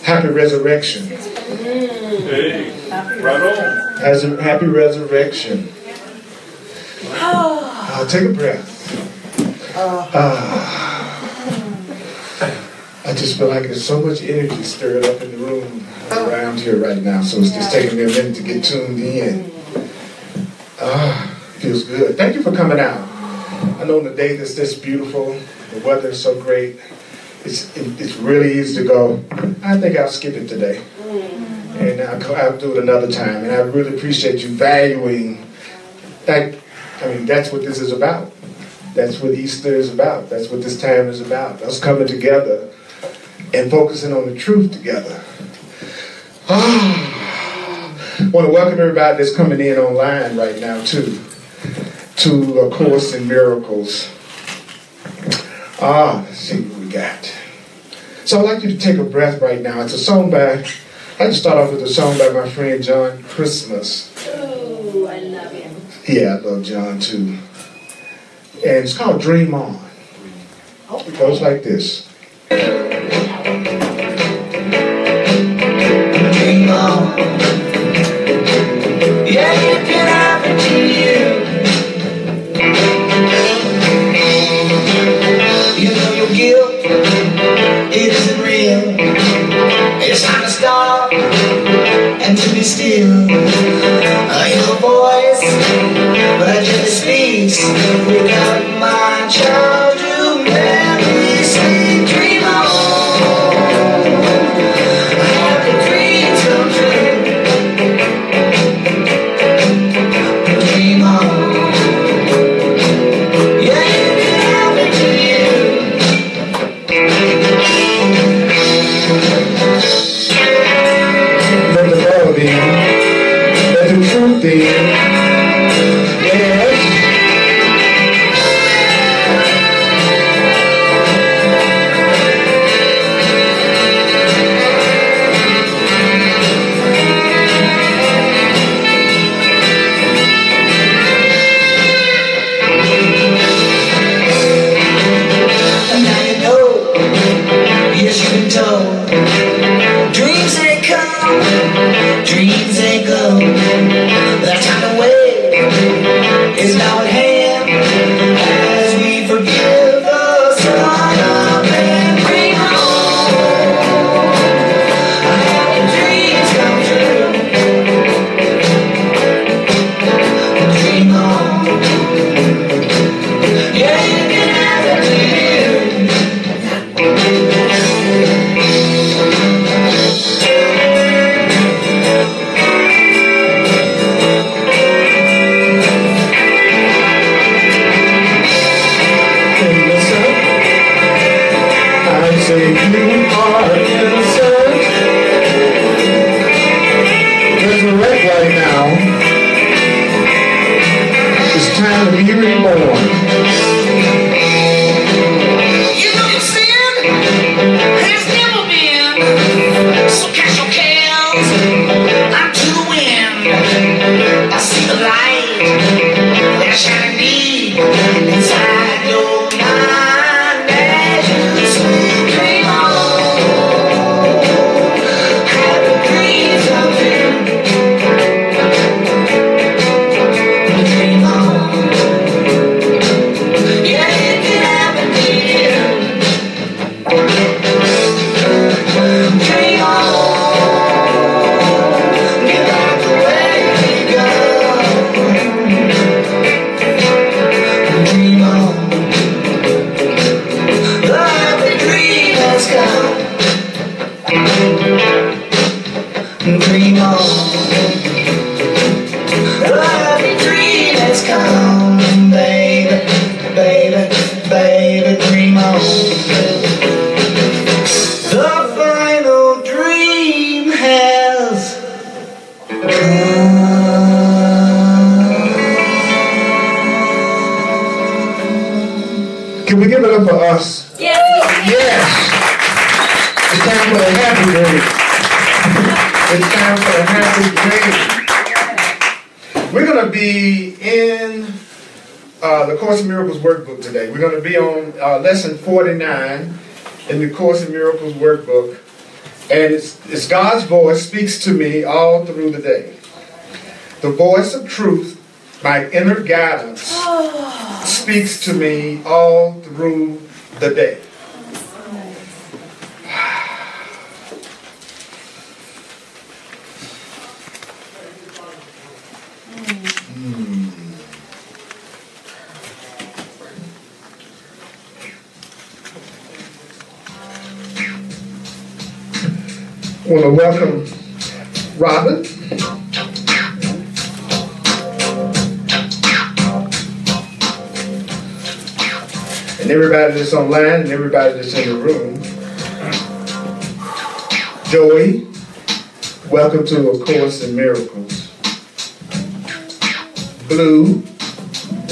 Happy resurrection. Hey, right on. As a happy resurrection. Take a breath. I just feel like there's so much energy stirred up in the room around here right now, so it's just taking me a minute to get tuned in. Feels good. Thank you for coming out. I know on a day that's this beautiful, the weather is so great, it's really easy to go, I think I'll skip it today. And I'll do it another time. And I really appreciate you valuing that. I mean, that's what this is about. That's what Easter is about. That's what this time is about. Us coming together and focusing on the truth together. I want to welcome everybody that's coming in online right now, too, to A Course in Miracles. Let's see what we got. So I'd like you to take a breath right now. It's a song by, I'd like to start off with a song by my friend John Christmas. Oh, I love him. Yeah, I love John, too. And it's called Dream On. It goes like this. Dream on. Yeah, you can have it to you. You know your guilt, it isn't real. It's time to stop and to be still. Your voice, but I just speaks without my childhood memories. Dream on. Dream on. Every dream has come, baby, baby, baby, dream on. The final dream has come. Can we give it up for us? Yes. Yes. It's time for a happy day. It's time for a happy day. We're going to be in the Course in Miracles workbook today. We're going to be on lesson 49 in the Course in Miracles workbook. And it's God's voice speaks to me all through the day. The voice of truth, my inner guidance, speaks to me all through the day. I want to welcome Robin. And everybody that's online and everybody that's in the room. Joey, welcome to A Course in Miracles. Blue,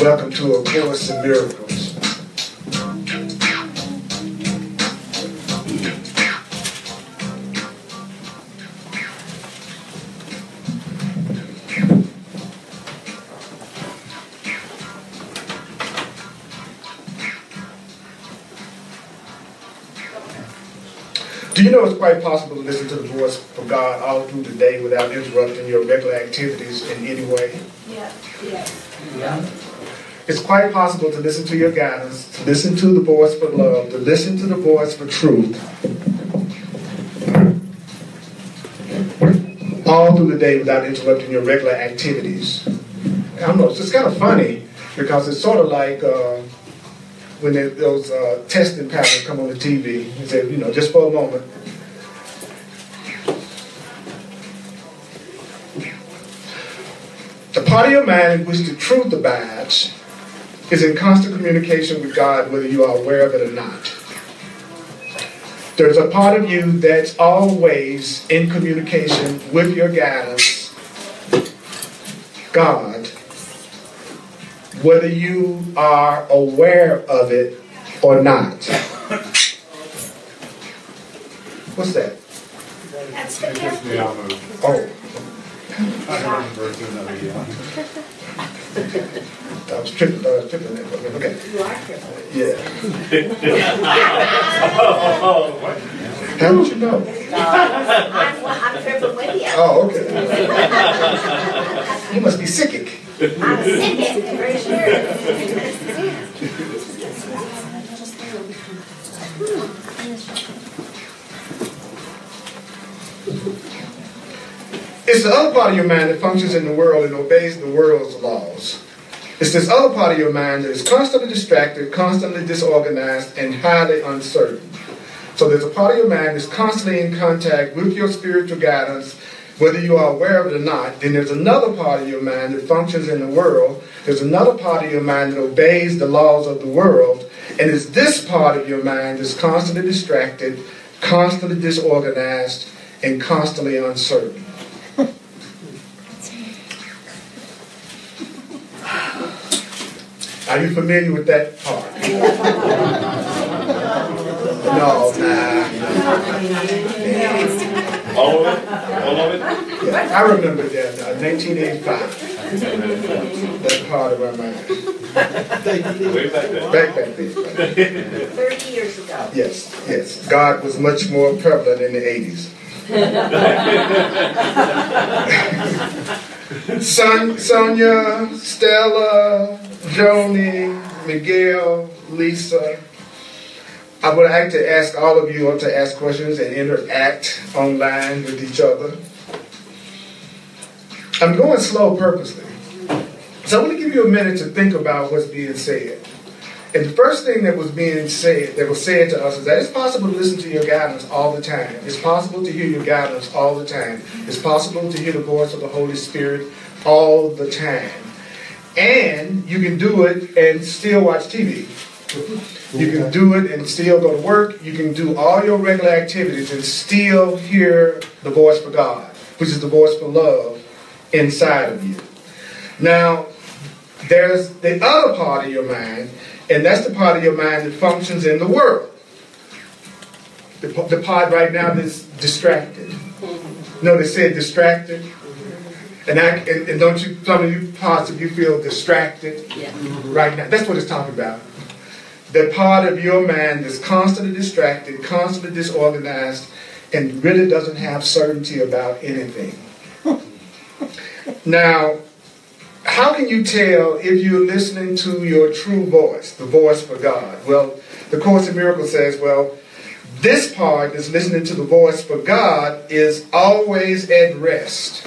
welcome to A Course in Miracles. Do you know it's quite possible to listen to the voice of God all through the day without interrupting your regular activities in any way? Yeah. It's quite possible to listen to your guidance, to listen to the voice for love, to listen to the voice for truth, all through the day without interrupting your regular activities. I don't know, it's just kind of funny because it's sort of like when those testing patterns come on the TV and say, you know, just for a moment. The part of your mind in which the truth abides is in constant communication with God, whether you are aware of it or not. There's a part of you that's always in communication with your guidance, God, whether you are aware of it or not. What's that? That's the Oh. I was tripping that, but okay. You are tripping. Yeah. How would you know? I'm tripping with you. Oh, okay. You must be psychic. I'm sick, for sure. It's the other part of your mind that functions in the world and obeys the world's laws. It's this other part of your mind that is constantly distracted, constantly disorganized, and highly uncertain. So there's a part of your mind that's constantly in contact with your spiritual guidance, whether you are aware of it or not. Then there's another part of your mind that functions in the world. There's another part of your mind that obeys the laws of the world. And it's this part of your mind that's constantly distracted, constantly disorganized, and constantly uncertain. Are you familiar with that part? No, nah. All of it? All of it? Yeah, I remember that, 1985. That part of my mind. Way back then. Back then. 30 years ago. Yes. God was much more prevalent in the 80s. Sonia, Stella, Joni, Miguel, Lisa. I would like to ask all of you to ask questions and interact online with each other. I'm going slow purposely. So I want to give you a minute to think about what's being said. And the first thing that was said to us is that it's possible to listen to your guidance all the time. It's possible to hear your guidance all the time. It's possible to hear the voice of the Holy Spirit all the time. And you can do it and still watch TV. You can do it and still go to work. You can do all your regular activities and still hear the voice for God, which is the voice for love inside of you. Now, there's the other part of your mind, and that's the part of your mind that functions in the world. The part right now that's distracted. No, they said distracted. And don't you, some of you parts of you feel distracted right now. That's what it's talking about. The part of your mind that's constantly distracted, constantly disorganized, and really doesn't have certainty about anything. Now, how can you tell if you're listening to your true voice, the voice for God? Well, the Course in Miracles says, well, this part that's listening to the voice for God is always at rest.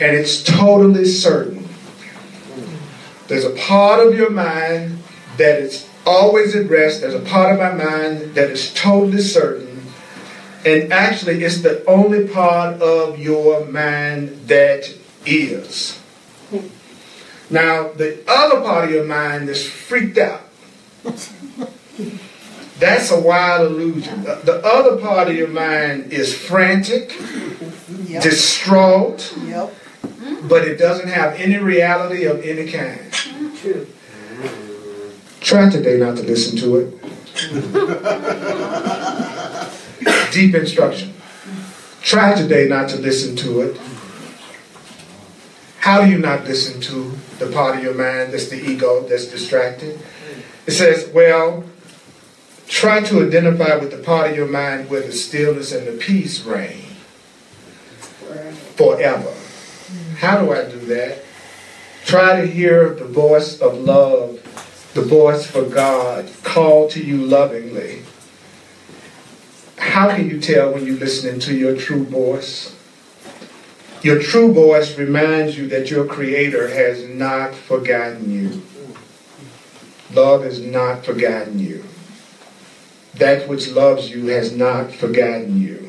And it's totally certain. There's a part of your mind that is always at rest. There's a part of my mind that is totally certain. And actually, it's the only part of your mind that is. Now, the other part of your mind is freaked out. That's a wild illusion. The other part of your mind is frantic, distraught, but it doesn't have any reality of any kind. True. Try today not to listen to it. Deep instruction. Try today not to listen to it. How do you not listen to the part of your mind that's the ego, that's distracted? It says, well, try to identify with the part of your mind where the stillness and the peace reign forever. How do I do that? Try to hear the voice of love, the voice for God, call to you lovingly. How can you tell when you're listening to your true voice? Your true voice reminds you that your Creator has not forgotten you. Love has not forgotten you. That which loves you has not forgotten you.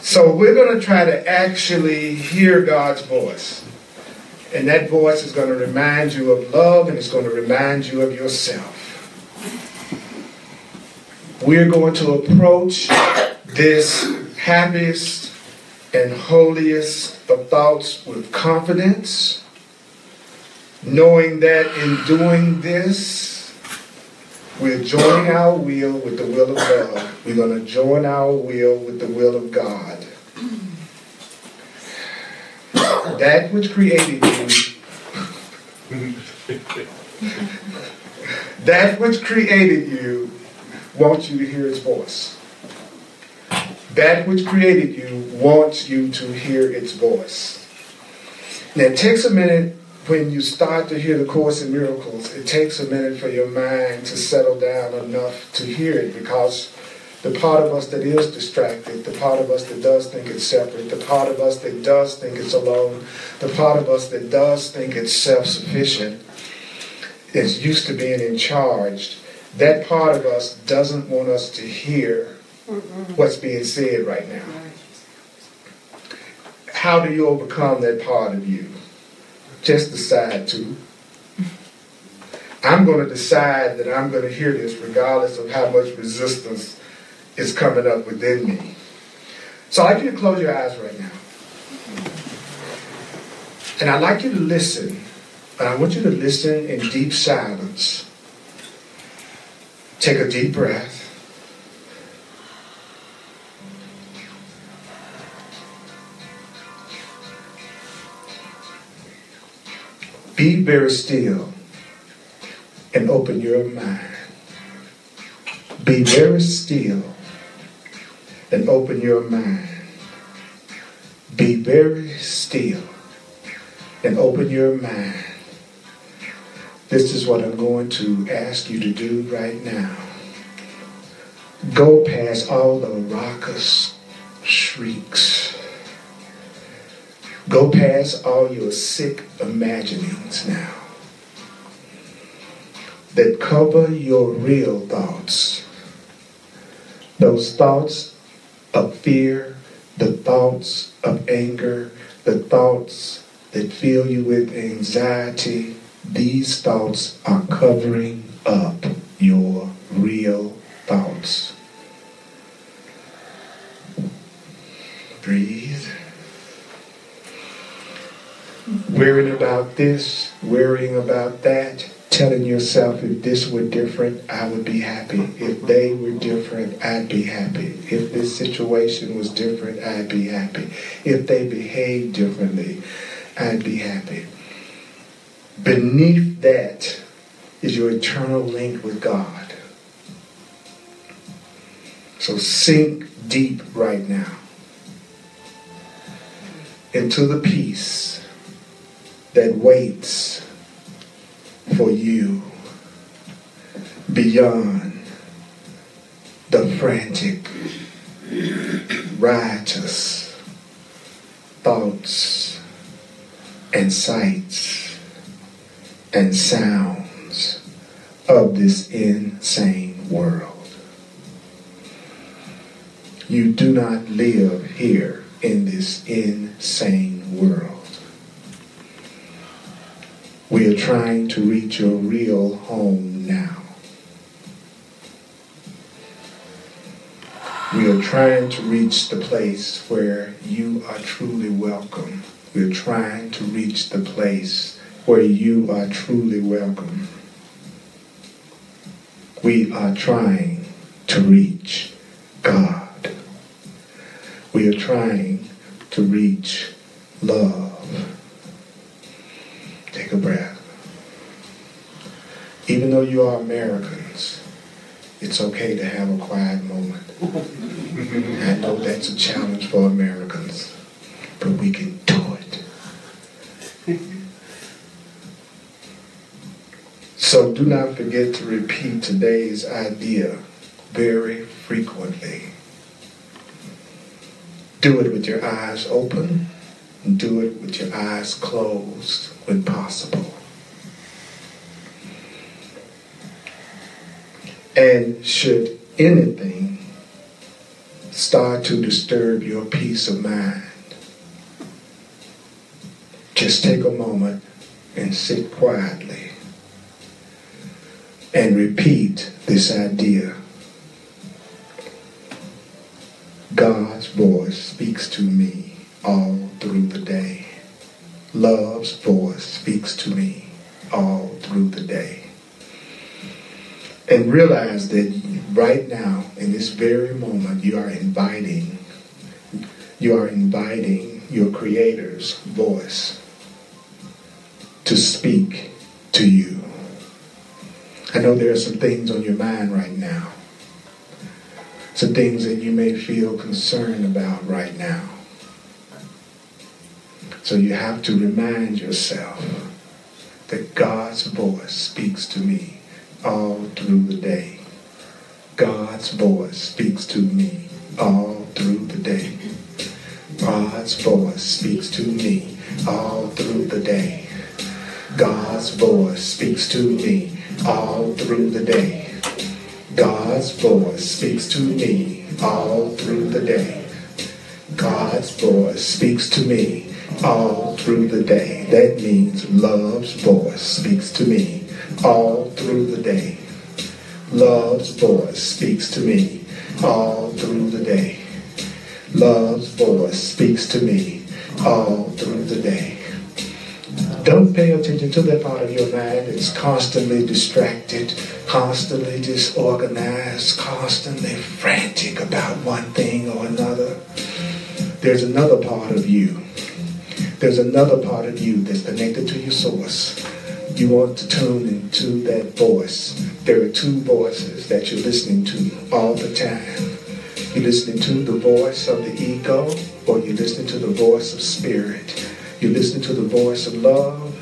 So we're going to try to actually hear God's voice. And that voice is going to remind you of love, and it's going to remind you of yourself. We're going to approach this happiest and holiest of thoughts with confidence, knowing that in doing this, we're joining our will with the will of God. We're going to join our will with the will of God. That which created you, that which created you wants you to hear its voice. That which created you wants you to hear its voice. Now it takes a minute when you start to hear the Course in Miracles, it takes a minute for your mind to settle down enough to hear it, because the part of us that is distracted, the part of us that does think it's separate, the part of us that does think it's alone, the part of us that does think it's self-sufficient, is used to being in charge, that part of us doesn't want us to hear what's being said right now. How do you overcome that part of you? Just decide to. I'm going to decide that I'm going to hear this regardless of how much resistance is coming up within me. So I'd like you to close your eyes right now. And I'd like you to listen. And I want you to listen in deep silence. Take a deep breath. Be very still and open your mind. Be very still and open your mind. Be very still and open your mind. This is what I'm going to ask you to do right now. Go past all the raucous shrieks. Go past all your sick imaginings now. that cover your real thoughts. Those thoughts of fear, the thoughts of anger, the thoughts that fill you with anxiety, these thoughts are covering up your real thoughts. Breathe. Worrying about this, worrying about that, telling yourself if this were different, I would be happy. If they were different, I'd be happy. If this situation was different, I'd be happy. If they behaved differently, I'd be happy. Beneath that is your eternal link with God. So sink deep right now into the peace that waits for you beyond the frantic, riotous thoughts and sights and sounds of this insane world. You do not live here in this insane world. We are trying to reach your real home now. We are trying to reach the place where you are truly welcome. We are trying to reach the place where you are truly welcome. We are trying to reach God. We are trying to reach love. Take a breath. Even though you are Americans, it's okay to have a quiet moment. I know that's a challenge for Americans, but we can do it. So do not forget to repeat today's idea very frequently. Do it with your eyes open, and do it with your eyes closed when possible. And should anything start to disturb your peace of mind, just take a moment and sit quietly and repeat this idea. God's voice speaks to me all through the day. Love's voice speaks to me all through the day. And realize that right now, in this very moment, you are inviting your Creator's voice to speak to you. I know there are some things on your mind right now. Some things that you may feel concerned about right now. So you have to remind yourself that God's voice speaks to me all through the day. God's voice speaks to me all through the day. God's voice speaks to me all through the day. God's voice speaks to me all through the day. God's voice speaks to me all through the day. God's voice speaks to me all through the day. That means love's voice speaks to me all through the day. Love's voice speaks to me all through the day. Love's voice speaks to me all through the day. Don't pay attention to that part of your mind that's constantly distracted, constantly disorganized, constantly frantic about one thing or another. There's another part of you. There's another part of you that's connected to your source. You want to tune into that voice. There are two voices that you're listening to all the time. You're listening to the voice of the ego, or you're listening to the voice of spirit. You're listening to the voice of love,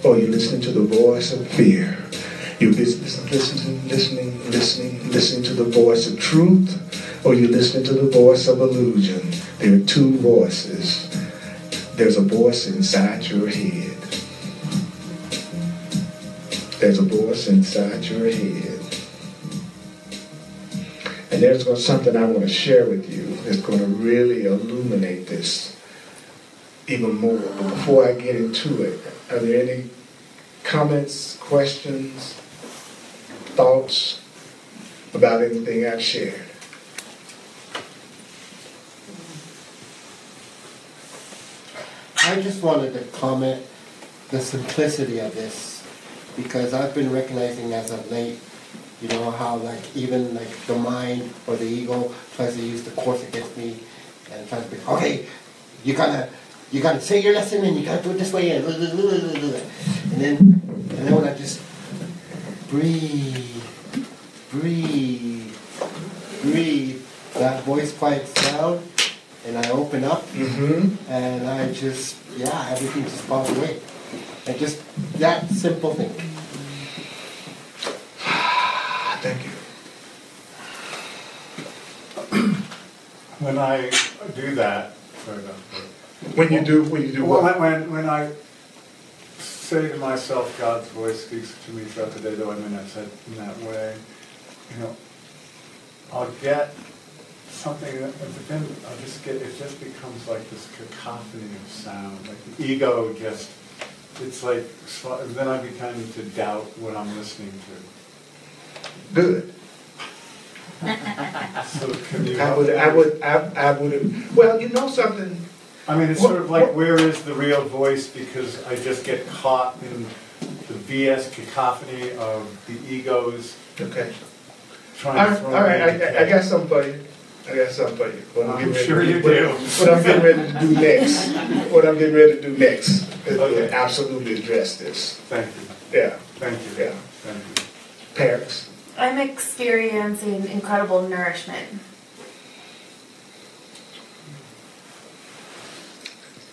or you're listening to the voice of fear. You're listening to the voice of truth, or you're listening to the voice of illusion. There are two voices. There's a voice inside your head. there's a voice inside your head. And there's something I want to share with you that's going to really illuminate this even more. But before I get into it, are there any comments, questions, thoughts about anything I've shared? I just wanted to comment the simplicity of this, because I've been recognizing as of late, you know, how like even like the mind or the ego tries to use the Course against me and tries to be, okay, you gotta say your lesson and you gotta do it this way and then when I just breathe, that voice quiets down and I open up and I just, everything just falls away. And just that simple thing. Thank you. When I do that, When you do what? when I say to myself, God's voice speaks to me throughout the day, though I may not say it in that way, you know, I'll get something, but then I'll just get, it just becomes like this cacophony of sound. Like the ego just, it's like, then I begin to doubt what I'm listening to. Good. So can you I would. Well, you know something. I mean, it's sort of like, where is the real voice? Because I just get caught in the BS cacophony of the egos. Okay. Trying to throw all right. me I got something for you. What I'm sure you do. What I'm getting ready to do next. Okay. Absolutely address this. Thank you. Yeah. Thank you. Yeah. Thank you. Parents. I'm experiencing incredible nourishment.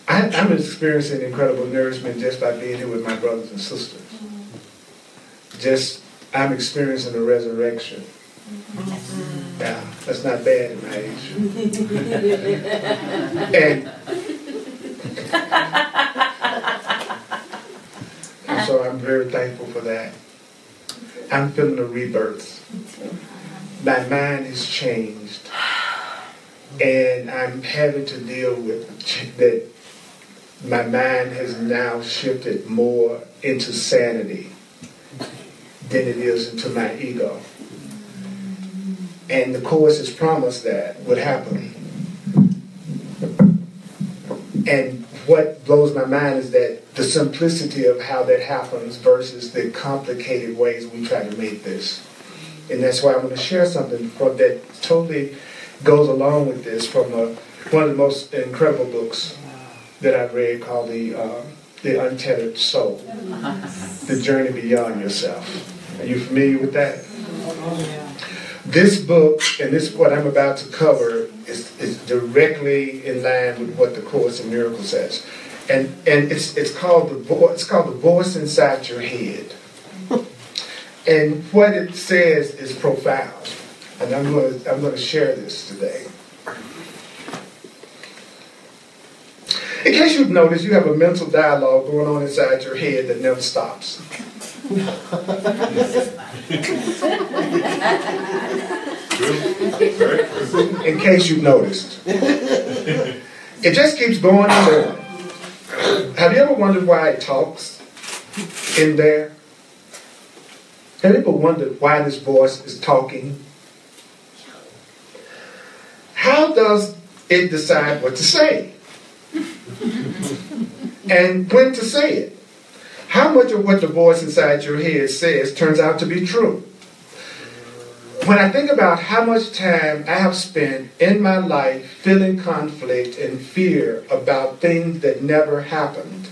I'm experiencing incredible nourishment just by being here with my brothers and sisters. I'm experiencing a resurrection. Yeah, that's not bad in my age. And so I'm very thankful for that. I'm feeling a rebirth. My mind has changed. And I'm having to deal with that. My mind has now shifted more into sanity than it is into my ego. And the Course has promised that would happen. And what blows my mind is that the simplicity of how that happens versus the complicated ways we try to make this. And that's why I'm going to share something that totally goes along with this from one of the most incredible books that I've read called The Untethered Soul, The Journey Beyond Yourself. Are you familiar with that? This book, and this what I'm about to cover, is directly in line with what the Course in Miracles says. And it's called the voice inside your head. And what it says is profound. And I'm going to share this today. In case you've noticed, you have a mental dialogue going on inside your head that never stops. In case you've noticed. It just keeps going and going. Have you ever wondered why it talks in there? Have you ever wondered why this voice is talking? How does it decide what to say? And when to say it? How much of what the voice inside your head says turns out to be true? When I think about how much time I have spent in my life feeling conflict and fear about things that never happened,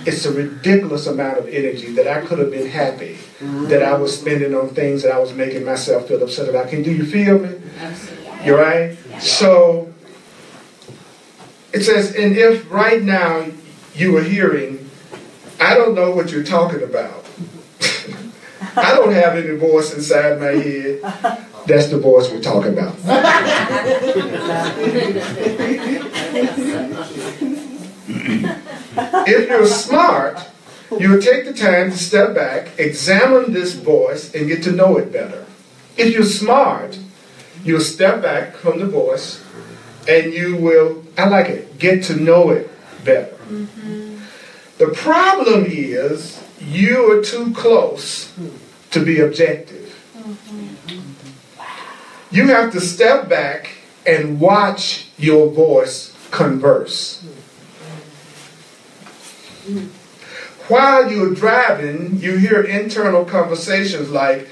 it's a ridiculous amount of energy that I could have been happy that I was spending on things that I was making myself feel upset about. Do you feel me? Absolutely. You're right? Yeah. So it says, and if right now you are hearing, I don't know what you're talking about. I don't have any voice inside my head. That's the voice we're talking about. If you're smart, You will take the time to step back, examine this voice, and get to know it better. If you're smart, you'll step back from the voice, and you will, I like it, get to know it better. The problem is you are too close to be objective. You have to step back and watch your voice converse. While you're driving, you hear internal conversations like,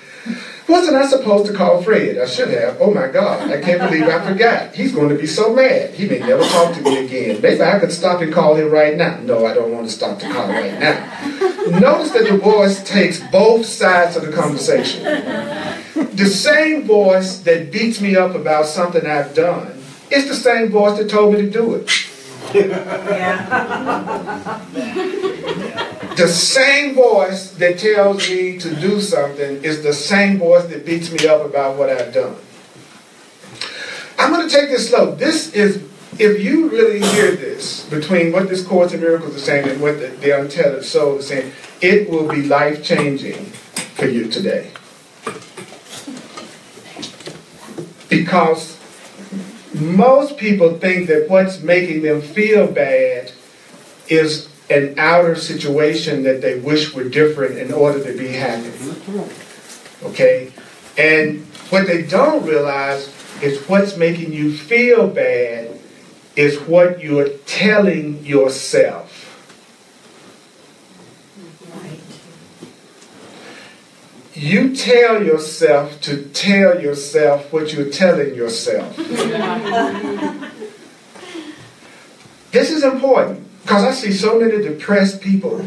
wasn't I supposed to call Fred? I should have. Oh my God, I can't believe I forgot. He's going to be so mad. He may never talk to me again. Maybe I could stop and call him right now. No, I don't want to stop the call right now. Notice that the voice takes both sides of the conversation. The same voice that beats me up about something I've done is the same voice that told me to do it. The same voice that tells me to do something is the same voice that beats me up about what I've done. I'm going to take this slow. This is, if you really hear this, between what this Course in Miracles is saying and what the Untethered Soul is saying, it will be life-changing for you today. Because most people think that what's making them feel bad is an outer situation that they wish were different in order to be happy. Okay? And what they don't realize is what's making you feel bad is what you're telling yourself. You tell yourself to tell yourself what you're telling yourself. This is important because I see so many depressed people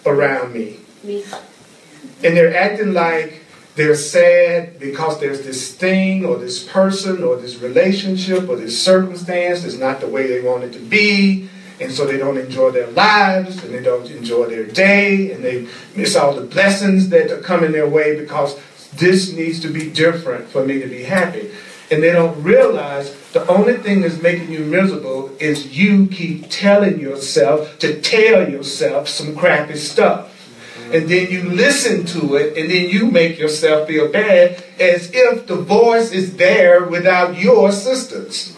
around me. And they're acting like they're sad because there's this thing or this person or this relationship or this circumstance that's not the way they want it to be. And so they don't enjoy their lives, and they don't enjoy their day, and they miss all the blessings that are coming their way because this needs to be different for me to be happy. And they don't realize the only thing that's making you miserable is you keep telling yourself to tell yourself some crappy stuff. And then you listen to it, and then you make yourself feel bad as if the voice is there without your assistance.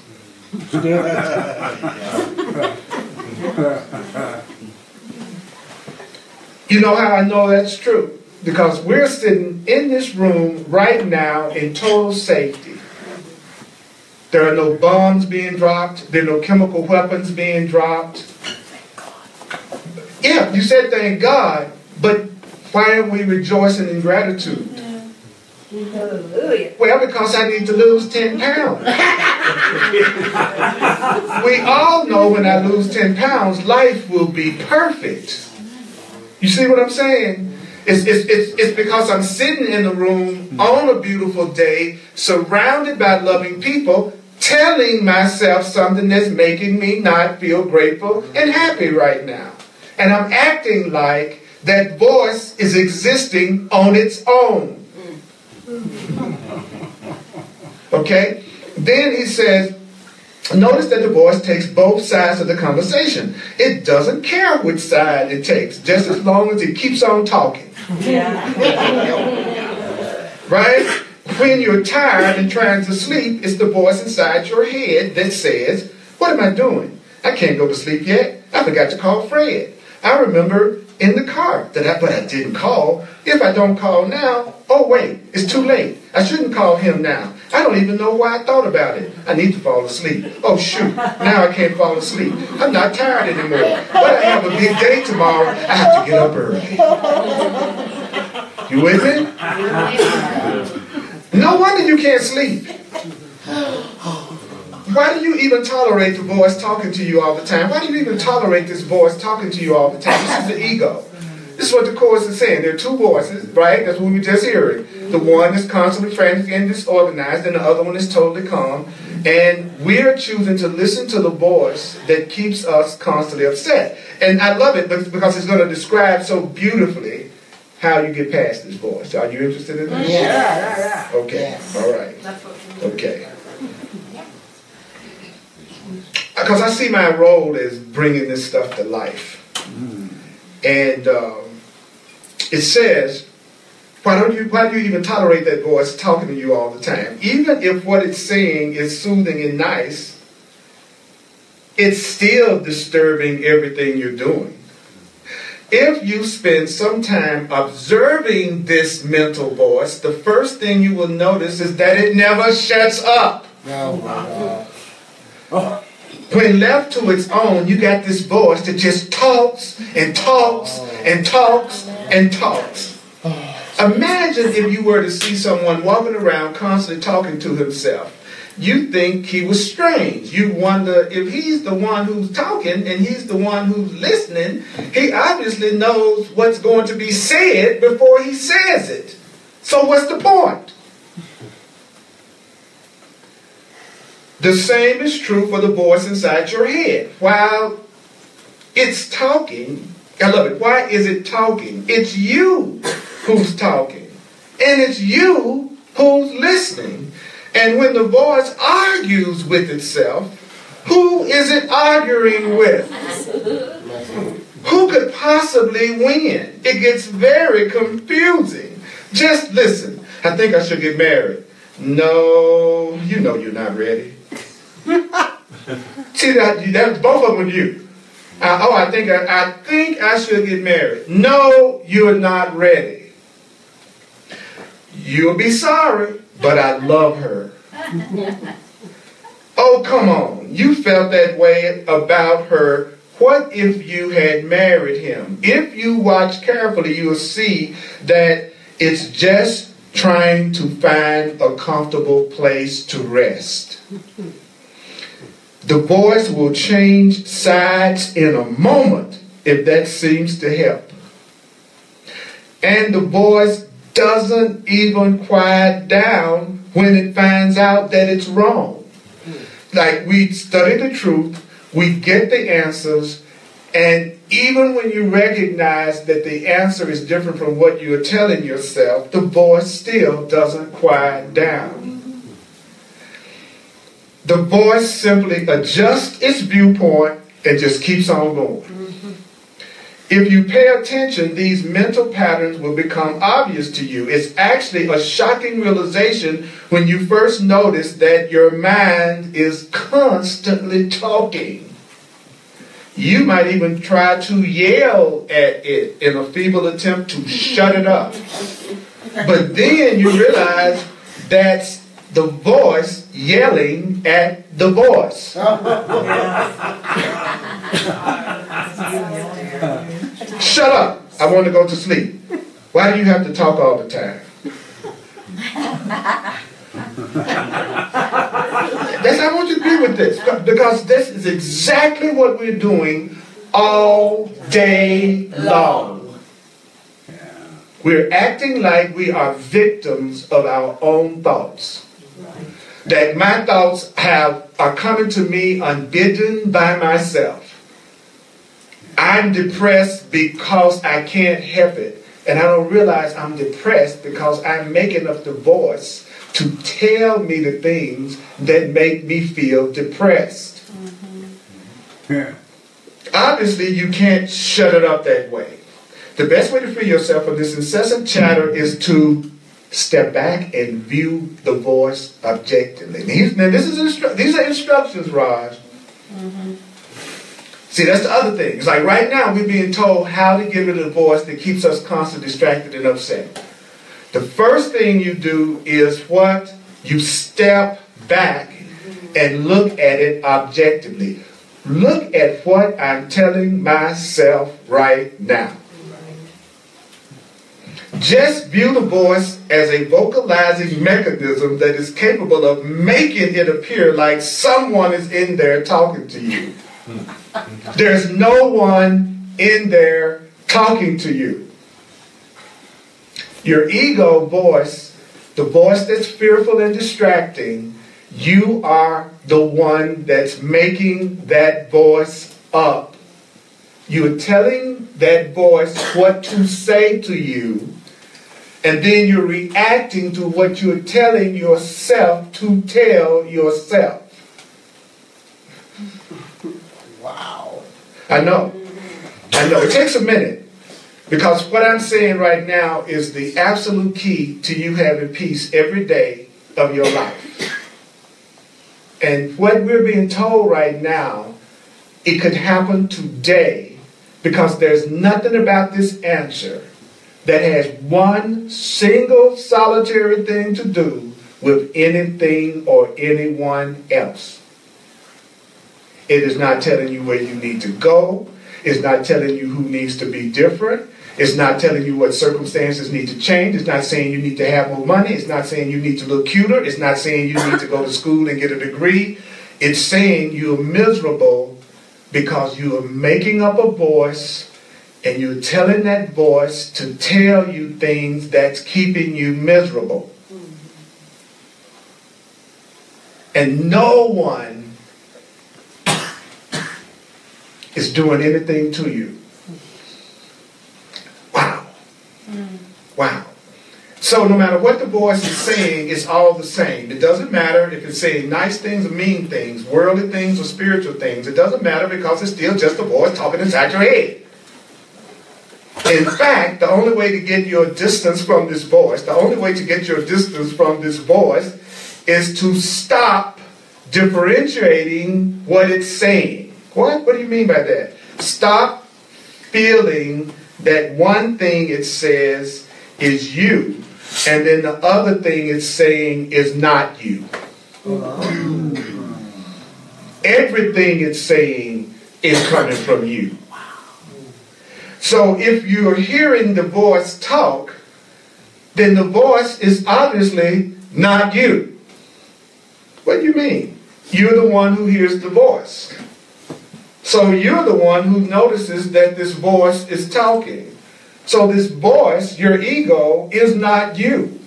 You know how I know that's true? Because we're sitting in this room right now in total safety. There are no bombs being dropped. There are no chemical weapons being dropped. Yeah, you said thank God, but why aren't we rejoicing in gratitude? Hallelujah. Well, because I need to lose 10 pounds. We all know when I lose 10 pounds, life will be perfect. You see what I'm saying? It's because I'm sitting in the room on a beautiful day, surrounded by loving people, telling myself something that's making me not feel grateful and happy right now. And I'm acting like that voice is existing on its own. Okay? Then he says, notice that the voice takes both sides of the conversation. It doesn't care which side it takes, just as long as it keeps on talking. Right? When you're tired and trying to sleep, it's the voice inside your head that says, what am I doing? I can't go to sleep yet. I forgot to call Fred. I remember in the car but I didn't call. If I don't call now, oh wait, it's too late. I shouldn't call him now. I don't even know why I thought about it. I need to fall asleep. Oh shoot, now I can't fall asleep. I'm not tired anymore. But I have a big day tomorrow. I have to get up early. You with me? No wonder you can't sleep. Why do you even tolerate the voice talking to you all the time? Why do you even tolerate this voice talking to you all the time? This is the ego. This is what the Course is saying. There are two voices, right? That's what we were just hearing. The one is constantly frantic and disorganized, and the other one is totally calm. And we're choosing to listen to the voice that keeps us constantly upset. And I love it because it's going to describe so beautifully how you get past this voice. Are you interested in this? Yeah. Okay. Yes. All right. Okay. Because I see my role as bringing this stuff to life. And it says, why do you even tolerate that voice talking to you all the time? Even if what it's saying is soothing and nice, it's still disturbing everything you're doing. If you spend some time observing this mental voice, the first thing you will notice is that it never shuts up. Oh my God. When left to its own, you got this voice that just talks and talks and talks and talks. Imagine if you were to see someone walking around constantly talking to himself. You think he was strange. You wonder if he's the one who's talking and he's the one who's listening. He obviously knows what's going to be said before he says it. So what's the point? The same is true for the voice inside your head. While it's talking, I love it. Why is it talking? It's you who's talking. And it's you who's listening. And when the voice argues with itself, who is it arguing with? Who could possibly win? It gets very confusing. Just listen. I think I should get married. No, you know you're not ready. See, that's both of them with you. I think I should get married. No, you're not ready. You'll be sorry, but I love her. Oh, come on. You felt that way about her. What if you had married him? If you watch carefully, you'll see that it's just trying to find a comfortable place to rest. The voice will change sides in a moment if that seems to help. And the voice doesn't even quiet down when it finds out that it's wrong. Like, we study the truth, we get the answers, and even when you recognize that the answer is different from what you're telling yourself, the voice still doesn't quiet down. The voice simply adjusts its viewpoint and just keeps on going. If you pay attention, these mental patterns will become obvious to you. It's actually a shocking realization when you first notice that your mind is constantly talking. You might even try to yell at it in a feeble attempt to shut it up. But then you realize that's the voice yelling at the voice. Shut up. I want to go to sleep. Why do you have to talk all the time? I want you to be with this, because this is exactly what we're doing all day long. We're acting like we are victims of our own thoughts. That my thoughts are coming to me unbidden by myself. I'm depressed because I can't help it. And I don't realize I'm depressed because I'm making up the voice to tell me the things that make me feel depressed. Yeah. Obviously, you can't shut it up that way. The best way to free yourself from this incessant chatter is to step back and view the voice objectively. These are instructions, Raj. See, that's the other thing. It's like right now we're being told how to get rid of the voice that keeps us constantly distracted and upset. The first thing you do is what? You step back and look at it objectively. Look at what I'm telling myself right now. Just view the voice as a vocalizing mechanism that is capable of making it appear like someone is in there talking to you. There's no one in there talking to you. Your ego voice, the voice that's fearful and distracting, you are the one that's making that voice up. You're telling that voice what to say to you, and then you're reacting to what you're telling yourself to tell yourself. Wow. I know. It takes a minute. Because what I'm saying right now is the absolute key to you having peace every day of your life. And what we're being told right now, it could happen today, because there's nothing about this answer that has one single solitary thing to do with anything or anyone else. It is not telling you where you need to go. It's not telling you who needs to be different. It's not telling you what circumstances need to change. It's not saying you need to have more money. It's not saying you need to look cuter. It's not saying you need to go to school and get a degree. It's saying you're miserable because you are making up a voice and you're telling that voice to tell you things that's keeping you miserable. And no one is doing anything to you. Wow. Wow. So no matter what the voice is saying, it's all the same. It doesn't matter if it's saying nice things or mean things, worldly things or spiritual things. It doesn't matter, because it's still just a voice talking inside your head. In fact, the only way to get your distance from this voice, is to stop differentiating what it's saying. What? What do you mean by that? Stop feeling that one thing it says is you, and then the other thing it's saying is not you. Everything it's saying is coming from you. So if you're hearing the voice talk, then the voice is obviously not you. What do you mean? You're the one who hears the voice. So you're the one who notices that this voice is talking. So this voice, your ego, is not you.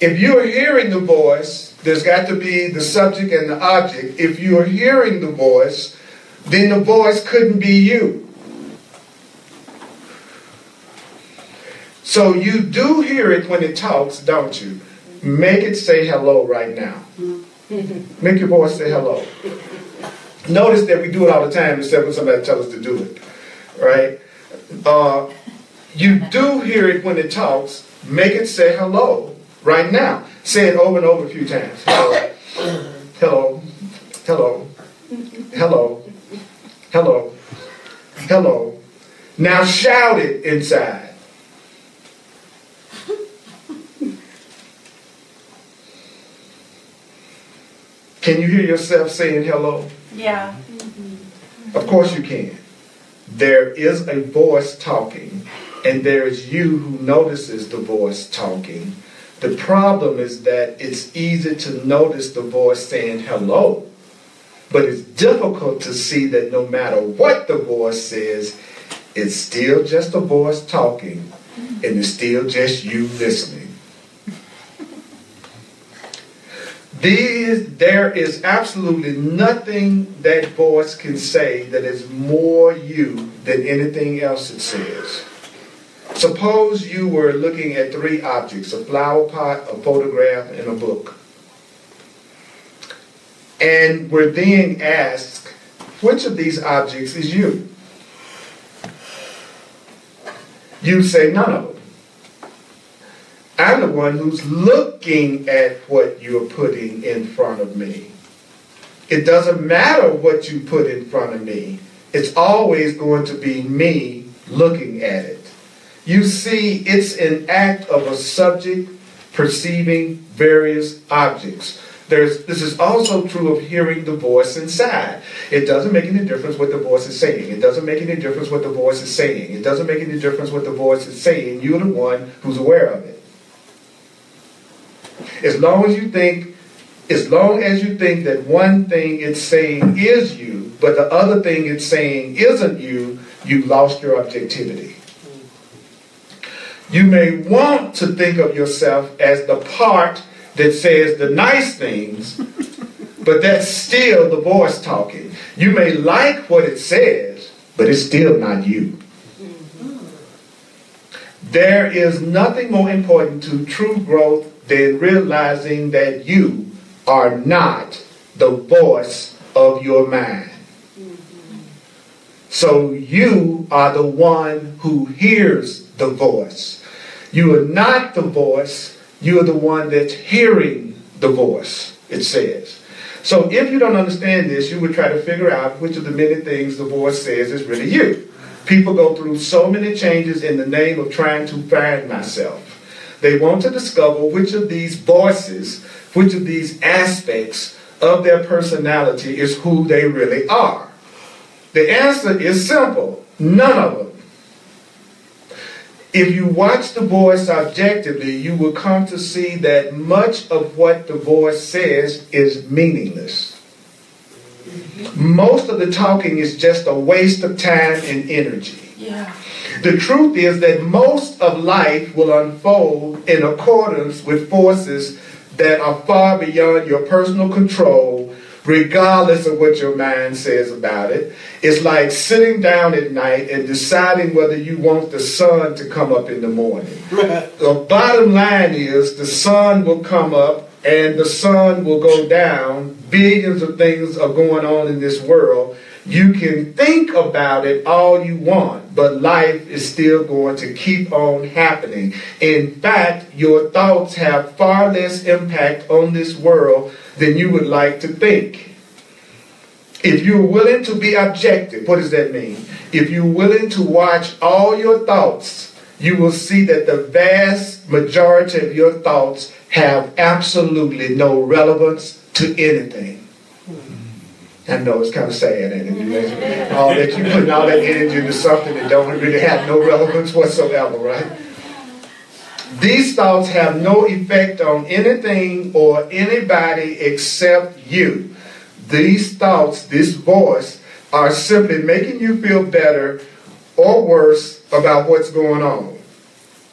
If you're hearing the voice, there's got to be the subject and the object. If you're hearing the voice, then the voice couldn't be you. So you do hear it when it talks, don't you? Make it say hello right now. Make your voice say hello. Notice that we do it all the time except when somebody tells us to do it. Right? You do hear it when it talks. Make it say hello right now. Say it over and over a few times. Hello. Hello. Hello. Hello. Hello. Hello. Now shout it inside. Can you hear yourself saying hello? Yeah. Of course you can. There is a voice talking, and there is you who notices the voice talking. The problem is that it's easy to notice the voice saying hello, but it's difficult to see that no matter what the voice says, it's still just a voice talking, and it's still just you listening. There is absolutely nothing that voice can say that is more you than anything else it says. Suppose you were looking at three objects: a flower pot, a photograph, and a book. And were then asked, which of these objects is you? You say none of them. I'm the one who's looking at what you're putting in front of me. It doesn't matter what you put in front of me. It's always going to be me looking at it. You see, it's an act of a subject perceiving various objects. This is also true of hearing the voice inside. It doesn't make any difference what the voice is saying. It doesn't make any difference what the voice is saying. It doesn't make any difference what the voice is saying. You're the one who's aware of it. As long as you think that one thing it's saying is you, but the other thing it's saying isn't you, you've lost your objectivity. You may want to think of yourself as the part that says the nice things, but that's still the voice talking. You may like what it says, but it's still not you. There is nothing more important to true growth than realizing that you are not the voice of your mind. So you are the one who hears the voice. You are not the voice. You are the one that's hearing the voice, it says. So if you don't understand this, you would try to figure out which of the many things the voice says is really you. People go through so many changes in the name of trying to find myself. They want to discover which of these voices, which of these aspects of their personality is who they really are. The answer is simple. None of them. If you watch the voice objectively, you will come to see that much of what the voice says is meaningless. Most of the talking is just a waste of time and energy. Yeah. The truth is that most of life will unfold in accordance with forces that are far beyond your personal control, regardless of what your mind says about it. It's like sitting down at night and deciding whether you want the sun to come up in the morning. The bottom line is the sun will come up and the sun will go down. Billions of things are going on in this world. You can think about it all you want, but life is still going to keep on happening. In fact, your thoughts have far less impact on this world than you would like to think. If you're willing to be objective, what does that mean? If you're willing to watch all your thoughts, you will see that the vast majority of your thoughts have absolutely no relevance to anything. I know it's kind of sad, ain't it? All that you putting all that energy into something that don't really have no relevance whatsoever, right? These thoughts have no effect on anything or anybody except you. These thoughts, this voice, are simply making you feel better or worse about what's going on,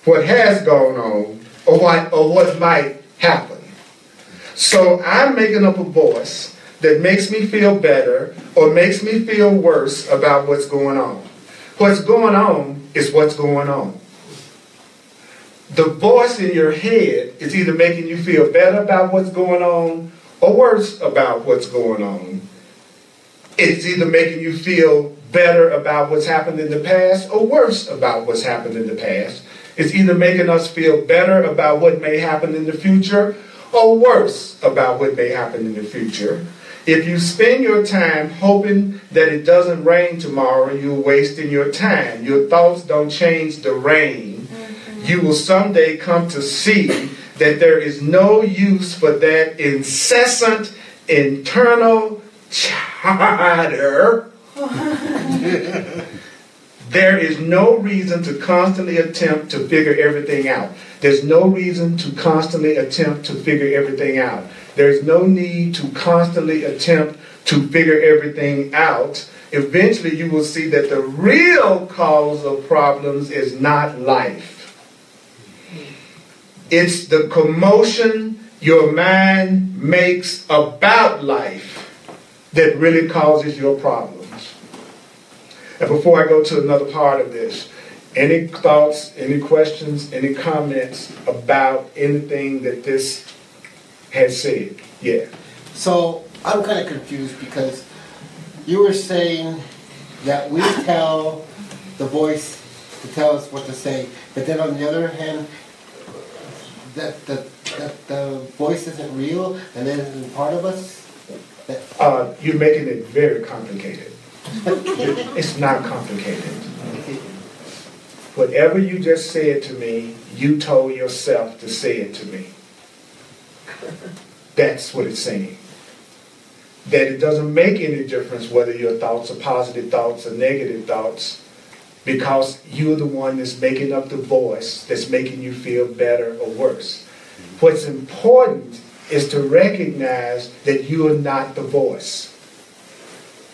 what has gone on, or what might happen. So I'm making up a voice that makes me feel better or makes me feel worse about what's going on. What's going on is what's going on. The voice in your head is either making you feel better about what's going on or worse about what's going on. It's either making you feel better about what's happened in the past or worse about what's happened in the past. It's either making us feel better about what may happen in the future or worse about what may happen in the future. If you spend your time hoping that it doesn't rain tomorrow, you're wasting your time. Your thoughts don't change the rain. You will someday come to see that there is no use for that incessant internal chatter. There is no reason to constantly attempt to figure everything out. There's no reason to constantly attempt to figure everything out. There's no need to constantly attempt to figure everything out. Eventually you will see that the real cause of problems is not life. It's the commotion your mind makes about life that really causes your problems. And before I go to another part of this, any thoughts, any questions, any comments about anything that this has said? Yeah. So I'm kind of confused because you were saying that we tell the voice to tell us what to say, but then on the other hand, that the voice isn't real and it isn't part of us? You're making it very complicated. It's not complicated. Whatever you just said to me, you told yourself to say it to me. That's what it's saying. That it doesn't make any difference whether your thoughts are positive thoughts or negative thoughts, because you're the one that's making up the voice that's making you feel better or worse. What's important is to recognize that you are not the voice,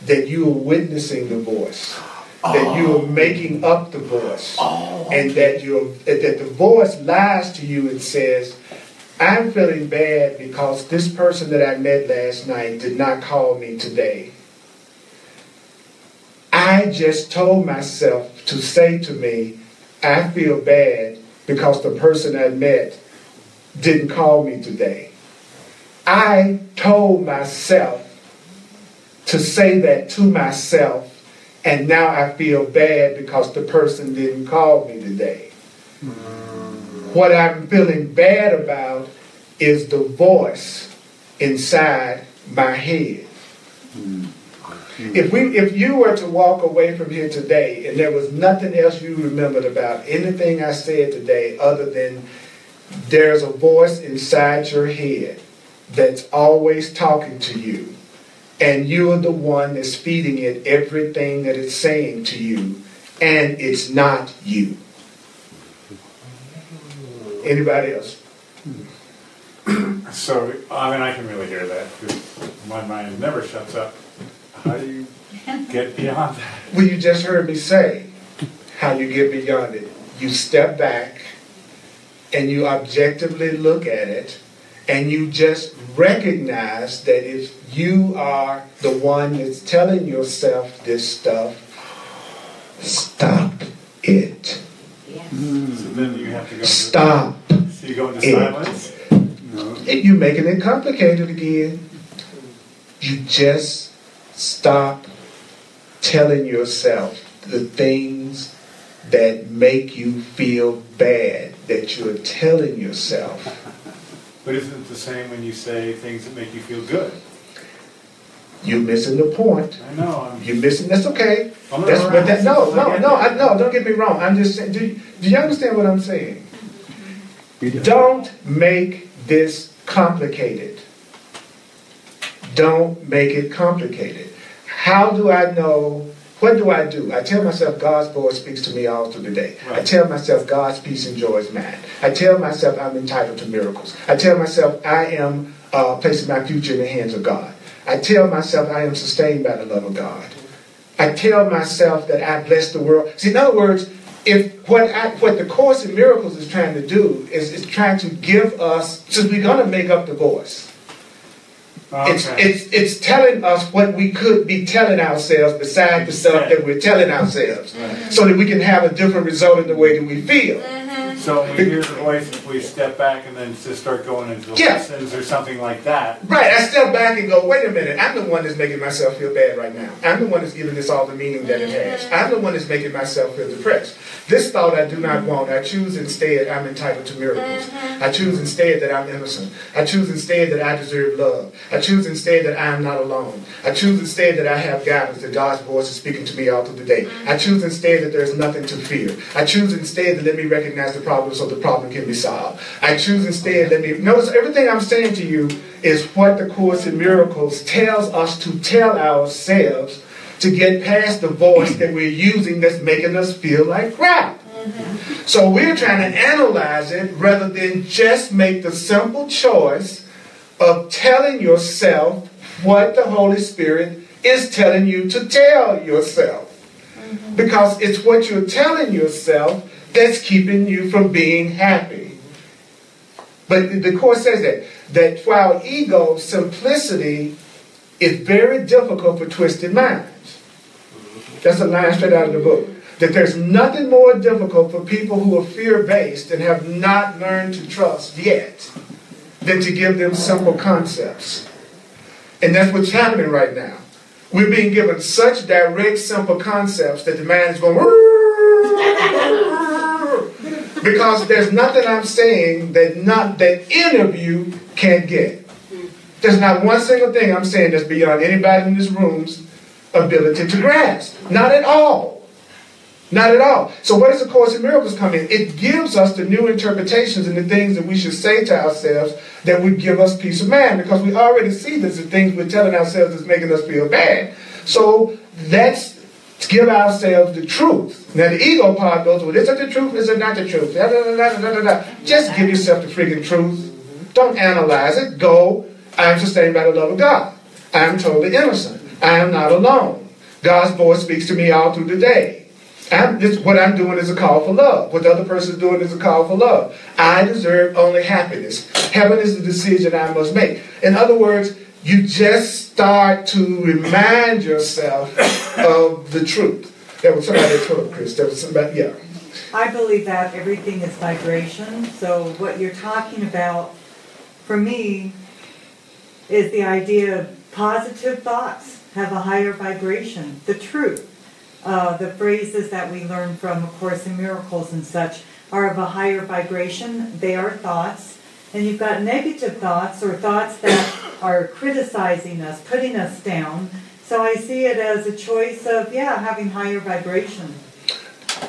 that you are witnessing the voice, that you are making up the voice, and that the voice lies to you and says, I'm feeling bad because this person that I met last night did not call me today. I just told myself to say to me, I feel bad because the person I met didn't call me today. I told myself to say that to myself and now I feel bad because the person didn't call me today. What I'm feeling bad about is the voice inside my head. If you were to walk away from here today and there was nothing else you remembered about anything I said today other than there's a voice inside your head that's always talking to you, and you're the one that's feeding it everything that it's saying to you, and it's not you. Anybody else? So, I mean, I can really hear that, because my mind never shuts up. How do you get beyond that? Well, you just heard me say how you get beyond it. You step back and you objectively look at it, and you just recognize that if you are the one that's telling yourself this stuff, stop it. Yes. So then you have to go Stop. So you go into silence? You're making it complicated again. You just stop telling yourself the things that make you feel bad that you're telling yourself. But isn't it the same when you say things that make you feel good? You're missing the point. I know. You're missing. That's okay. I'm That's gonna what that. No. relax. Don't get me wrong. I'm just saying. Do you understand what I'm saying? Don't make this complicated. Don't make it complicated. How do I know? What do? I tell myself God's voice speaks to me all through the day. Right. I tell myself God's peace and joy is mine. I tell myself I'm entitled to miracles. I tell myself I am placing my future in the hands of God. I tell myself I am sustained by the love of God. I tell myself that I bless the world. See, in other words, if what the Course in Miracles is trying to do is trying to give us, since we're going to make up the voice, it's telling us what we could be telling ourselves besides the stuff that we're telling ourselves, so that we can have a different result in the way that we feel. So when we hear the voice, if we step back and then just start going into the lessons or something like that. Right, I step back and go, wait a minute, I'm the one that's making myself feel bad right now. I'm the one that's giving this all the meaning that it has. I'm the one that's making myself feel depressed. This thought I do not want. I choose instead I'm entitled to miracles. I choose instead that I'm innocent. I choose instead that I deserve love. I choose instead that I am not alone. I choose instead that I have guidance, that God's voice is speaking to me all through the day. I choose instead that there's nothing to fear. I choose instead to let me recognize the problem so the problem can be solved. I choose instead, notice everything I'm saying to you is what the Course in Miracles tells us to tell ourselves to get past the voice that we're using that's making us feel like crap. So we're trying to analyze it rather than just make the simple choice of telling yourself what the Holy Spirit is telling you to tell yourself. Because it's what you're telling yourself that's keeping you from being happy. But the Course says that for our ego, simplicity is very difficult for twisted minds. That's a line straight out of the book. That there's nothing more difficult for people who are fear-based and have not learned to trust yet than to give them simple concepts. And that's what's happening right now. We're being given such direct, simple concepts that the mind is going, because there's nothing I'm saying that any of you can't get. There's not one single thing I'm saying that's beyond anybody in this room's ability to grasp. Not at all. Not at all. So where does the Course in Miracles come in? It gives us the new interpretations and the things that we should say to ourselves that would give us peace of mind, because we already see that the things we're telling ourselves is making us feel bad. So let's give ourselves the truth. Now the ego part goes, well, is it the truth? Is it not the truth? Da, da, da, da, da, da. Just give yourself the freaking truth. Don't analyze it. Go, I am sustained by the love of God. I am totally innocent. I am not alone. God's voice speaks to me all through the day. What I'm doing is a call for love. What the other person is doing is a call for love. I deserve only happiness. Heaven is the decision I must make. In other words, you just start to remind yourself of the truth. There was somebody that told Chris. There was somebody, yeah. I believe that everything is vibration. So what you're talking about, for me, is the idea of positive thoughts have a higher vibration. The truth. the phrases that we learn from A Course in Miracles and such are of a higher vibration. They are thoughts. And you've got negative thoughts or thoughts that are criticizing us, putting us down. So I see it as a choice of, having higher vibration.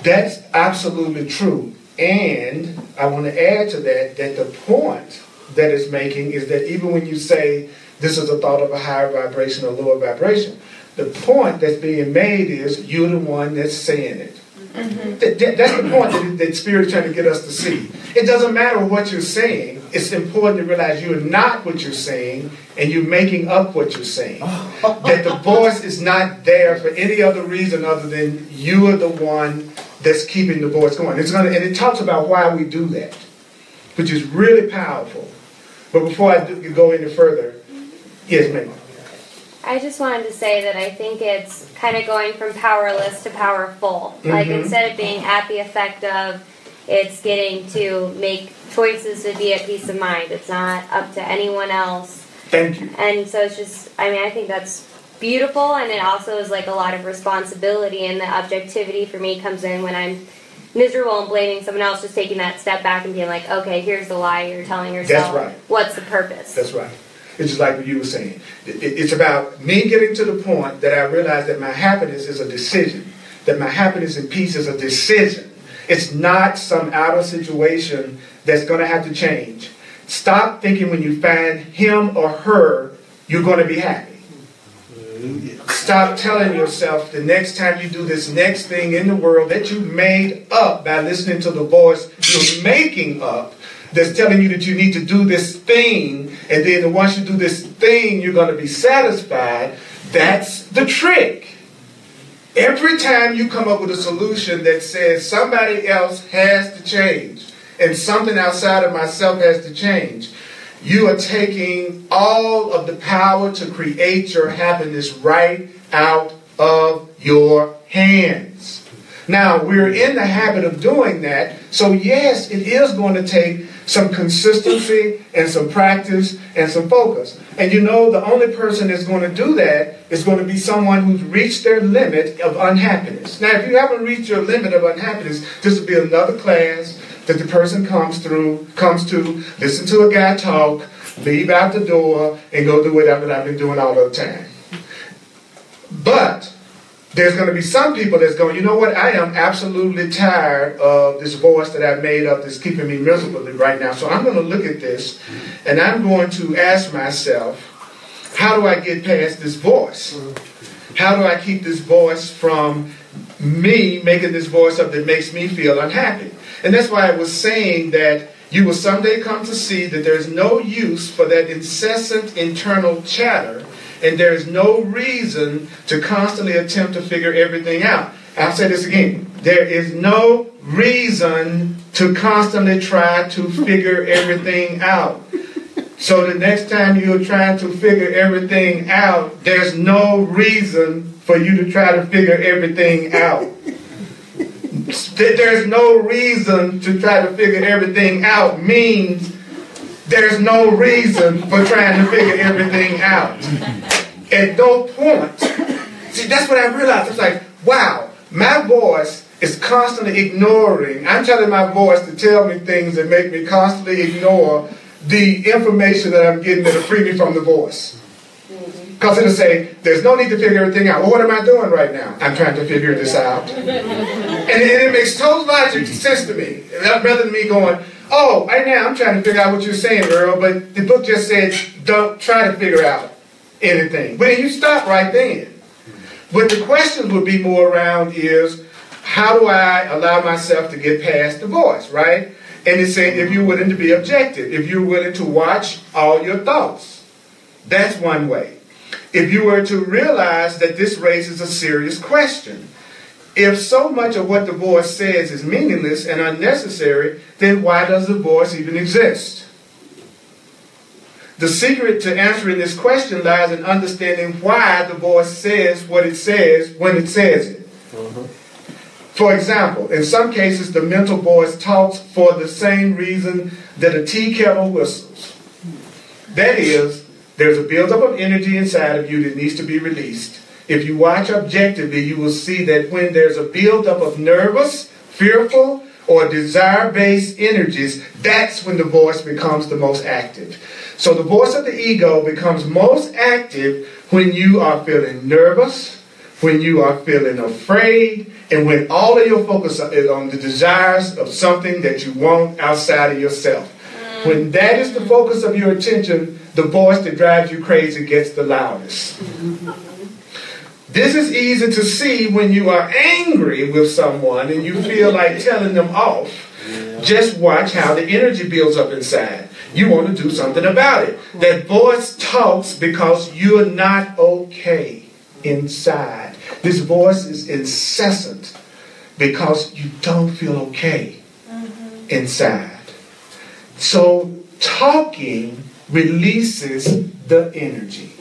That's absolutely true. And I want to add to that the point that it's making is that even when you say this is a thought of a higher vibration or lower vibration, the point that's being made is you're the one that's saying it. Mm-hmm. That's the point that Spirit's trying to get us to see. It doesn't matter what you're saying. It's important to realize you're not what you're saying and you're making up what you're saying. That the voice is not there for any other reason other than you are the one that's keeping the voice going. And it talks about why we do that, which is really powerful. But before I go any further, yes, ma'am. I just wanted to say that I think it's kind of going from powerless to powerful. Mm-hmm. Like instead of being at the effect of, it's getting to make choices to be at peace of mind. It's not up to anyone else. Thank you. And so it's just, I think that's beautiful, and it also is like a lot of responsibility, and the objectivity for me comes in when I'm miserable and blaming someone else, just taking that step back and being like, okay, here's the lie you're telling yourself. That's right. What's the purpose? That's right. It's just like what you were saying. It's about me getting to the point that I realize that my happiness is a decision, that my happiness and peace is a decision. It's not some outer situation that's going to have to change. Stop thinking when you find him or her, you're going to be happy. Stop telling yourself the next time you do this next thing in the world that you made up by listening to the voice you're making up that's telling you that you need to do this thing, and then once you do this thing, you're going to be satisfied. That's the trick. Every time you come up with a solution that says somebody else has to change and something outside of myself has to change, you are taking all of the power to create your happiness right out of your hands. Now, we're in the habit of doing that, so yes, it is going to take some consistency and some practice and some focus. And you know, the only person that's going to do that is going to be someone who's reached their limit of unhappiness. Now, if you haven't reached your limit of unhappiness, this will be another class that the person comes to, listen to a guy talk, leave out the door, and go do whatever I've been doing all the time. But there's going to be some people that's going, you know what, I am absolutely tired of this voice that I've made up that's keeping me miserable right now. So I'm going to look at this, and I'm going to ask myself, how do I get past this voice? How do I keep this voice from me making this voice up that makes me feel unhappy? And that's why I was saying that you will someday come to see that there's no use for that incessant internal chatter, and there's no reason to constantly attempt to figure everything out. I'll say this again. There is no reason to constantly try to figure everything out. So the next time you're trying to figure everything out, there's no reason for you to try to figure everything out. There's no reason to try to figure everything out means there's no reason for trying to figure everything out. At no point. See, that's what I realized. It's like, wow, my voice is constantly ignoring. I'm telling my voice to tell me things that make me constantly ignore the information that I'm getting that'll free me from the voice. Because it'll say, there's no need to figure everything out. Well, what am I doing right now? I'm trying to figure this out. And it makes total logical sense to me. Rather than me going, oh, right now I'm trying to figure out what you're saying, Earl, but the book just said, don't try to figure out anything. But you stop right then. What the questions would be more around is, how do I allow myself to get past the voice, right? And it's saying if you're willing to be objective, if you're willing to watch all your thoughts. That's one way. If you were to realize that this raises a serious question. If so much of what the voice says is meaningless and unnecessary, then why does the voice even exist? The secret to answering this question lies in understanding why the voice says what it says when it says it. For example, in some cases, the mental voice talks for the same reason that a tea kettle whistles. That is, there's a buildup of energy inside of you that needs to be released. if you watch objectively, you will see that when there's a buildup of nervous, fearful, or desire-based energies, that's when the voice becomes the most active. So the voice of the ego becomes most active when you are feeling nervous, when you are feeling afraid, and when all of your focus is on the desires of something that you want outside of yourself. When that is the focus of your attention, the voice that drives you crazy gets the loudest. This is easy to see when you are angry with someone and you feel like telling them off. Just watch how the energy builds up inside. You want to do something about it. That voice talks because you're not okay inside. This voice is incessant because you don't feel okay inside. So talking releases the energy.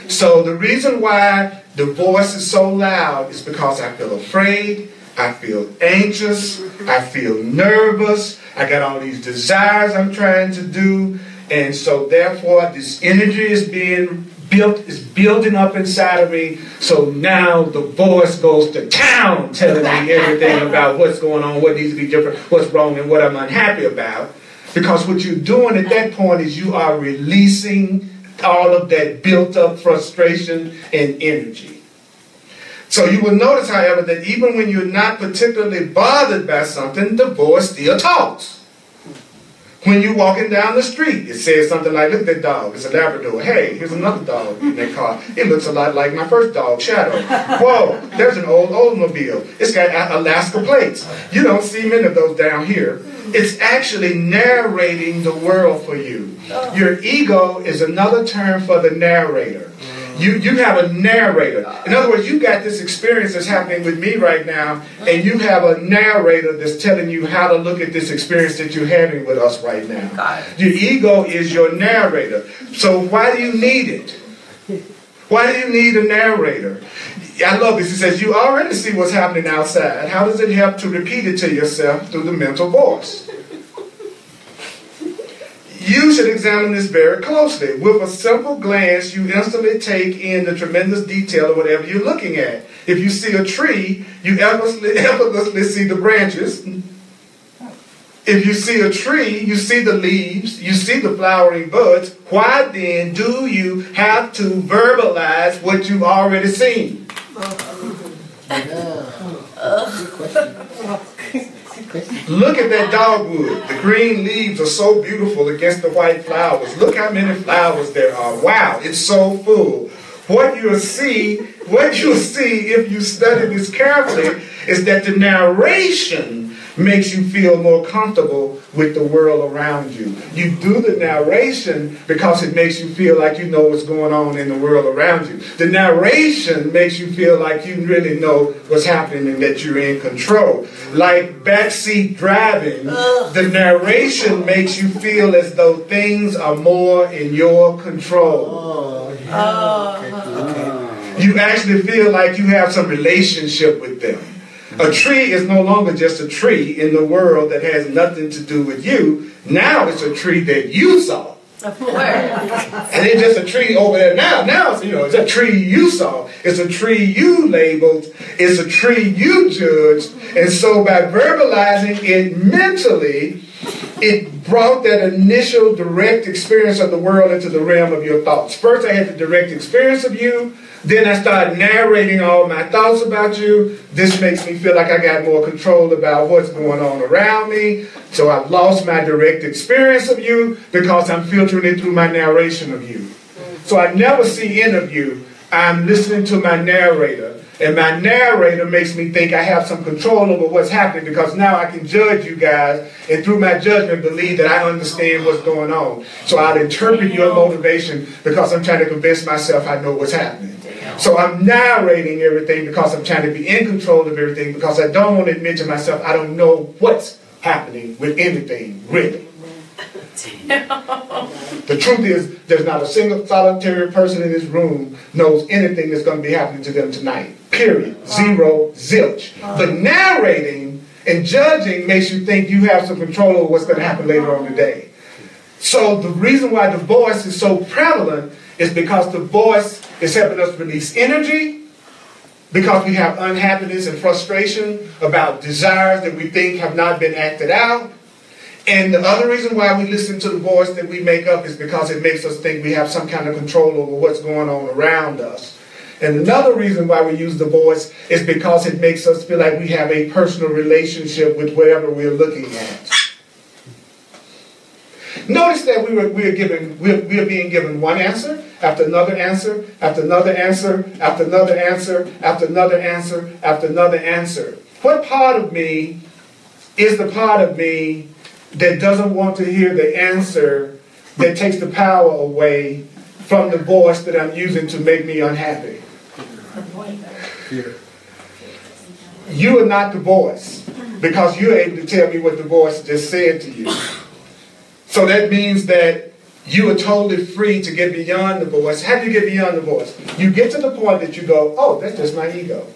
So the reason why the voice is so loud is because I feel afraid, I feel anxious, I feel nervous, I got all these desires I'm trying to do, and so therefore this energy is being built, is building up inside of me. So now the voice goes to town telling me everything about what's going on, what needs to be different, what's wrong, and what I'm unhappy about. Because what you're doing at that point is you are releasing all of that built up frustration and energy. So you will notice, however, that even when you're not particularly bothered by something, the voice still talks. When you're walking down the street, it says something like, look at that dog, it's a Labrador. Hey, here's another dog in that car. It looks a lot like my first dog, Shadow. Whoa, there's an old Oldsmobile. It's got Alaska plates. You don't see many of those down here. It's actually narrating the world for you. Your ego is another term for the narrator. You have a narrator. In other words, you got this experience that's happening with me right now, and you have a narrator that's telling you how to look at this experience that you're having with us right now. Your ego is your narrator. So why do you need it? Why do you need a narrator? I love this. He says, you already see what's happening outside. How does it help to repeat it to yourself through the mental voice? You should examine this very closely. With a simple glance, you instantly take in the tremendous detail of whatever you're looking at. If you see a tree, you effortlessly see the branches. If you see a tree, you see the leaves, you see the flowering buds. Why then do you have to verbalize what you've already seen? Look at that dogwood. The green leaves are so beautiful against the white flowers. Look how many flowers there are. Wow, it's so full. What you'll see if you study this carefully is that the narration makes you feel more comfortable with the world around you. You do the narration because it makes you feel like you know what's going on in the world around you. The narration makes you feel like you really know what's happening and that you're in control. Like backseat driving, the narration makes you feel as though things are more in your control. You actually feel like you have some relationship with them. A tree is no longer just a tree in the world that has nothing to do with you. Now it's a tree that you saw. Of course. And it's just a tree over there now. Now it's a tree you saw. It's a tree you labeled. It's a tree you judged. And so by verbalizing it mentally, it brought that initial direct experience of the world into the realm of your thoughts. First I had the direct experience of you. Then I started narrating all my thoughts about you. This makes me feel like I got more control about what's going on around me. So I've lost my direct experience of you because I'm filtering it through my narration of you. So I never see in of you. I'm listening to my narrator. And my narrator makes me think I have some control over what's happening because now I can judge you guys and through my judgment believe that I understand what's going on. So I'll interpret your motivation because I'm trying to convince myself I know what's happening. So I'm narrating everything because I'm trying to be in control of everything because I don't want to admit to myself I don't know what's happening with anything, really. The truth is there's not a single solitary person in this room knows anything that's going to be happening to them tonight. Period. Zero, zilch. But narrating and judging makes you think you have some control over what's going to happen later on today. So the reason why the voice is so prevalent is because the voice is helping us release energy because we have unhappiness and frustration about desires that we think have not been acted out. And the other reason why we listen to the voice that we make up is because it makes us think we have some kind of control over what's going on around us. And another reason why we use the voice is because it makes us feel like we have a personal relationship with whatever we're looking at. Notice that we are being given one answer after another answer after another answer after another answer after another answer after another answer. What part of me is the part of me that doesn't want to hear the answer that takes the power away from the voice that I'm using to make me unhappy? You are not the voice because you're able to tell me what the voice just said to you. So that means that you are totally free to get beyond the voice. How do you get beyond the voice? You get to the point that you go, oh, that's just my ego.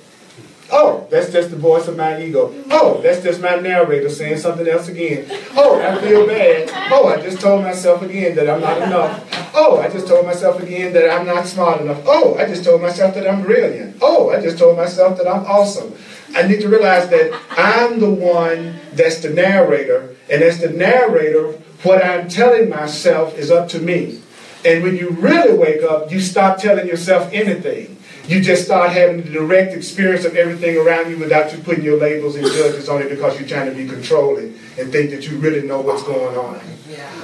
Oh, that's just the voice of my ego. Oh, that's just my narrator saying something else again. Oh, I feel bad. Oh, I just told myself again that I'm not enough. Oh, I just told myself again that I'm not smart enough. Oh, I just told myself that I'm brilliant. Oh, I just told myself that I'm awesome. I need to realize that I'm the one that's the narrator, and as the narrator, what I'm telling myself is up to me. And when you really wake up, you stop telling yourself anything. You just start having the direct experience of everything around you without you putting your labels and judges on it because you're trying to be controlling and think that you really know what's going on.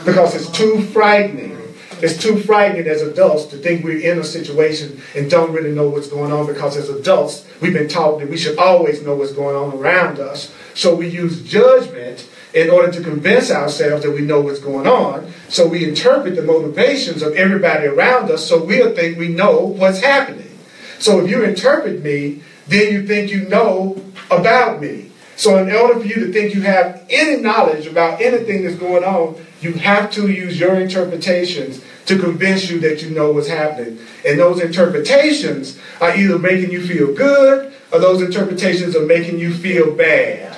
Because it's too frightening. It's too frightening as adults to think we're in a situation and don't really know what's going on, because as adults, we've been taught that we should always know what's going on around us. So we use judgment in order to convince ourselves that we know what's going on. So we interpret the motivations of everybody around us, so we'll think we know what's happening. So if you interpret me, then you think you know about me. So in order for you to think you have any knowledge about anything that's going on, you have to use your interpretations to convince you that you know what's happening. And those interpretations are either making you feel good, or those interpretations are making you feel bad.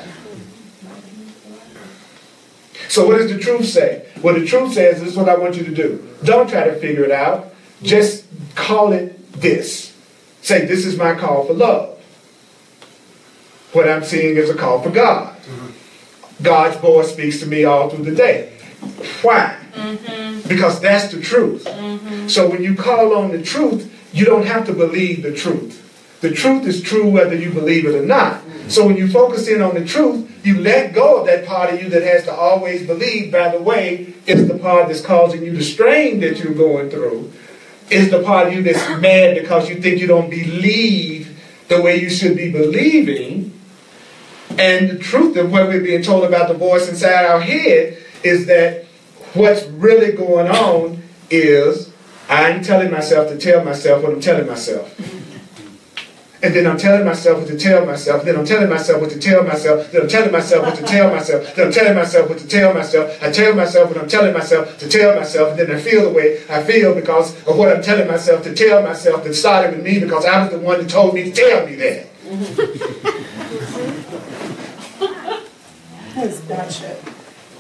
So what does the truth say? Well, the truth says, this is what I want you to do. Don't try to figure it out. Just call it this. Say, this is my call for love. What I'm seeing is a call for God. God's voice speaks to me all through the day. Why? Because that's the truth. So when you call on the truth, you don't have to believe the truth. The truth is true whether you believe it or not. So when you focus in on the truth, you let go of that part of you that has to always believe. By the way, it's the part that's causing you the strain that you're going through. It's the part of you that's mad because you think you don't believe the way you should be believing. And the truth of what we're being told about the voice inside our head is that what's really going on is I'm telling myself to tell myself what I'm telling myself. And then I'm telling myself what to tell myself. Then I'm telling myself what to tell myself. Then I'm telling myself what to tell myself. Then I'm telling myself what to tell myself. I tell myself what I'm telling myself to tell myself. And then I feel the way I feel because of what I'm telling myself to tell myself that started with me because I was the one that told me to tell me that. That is bad shit.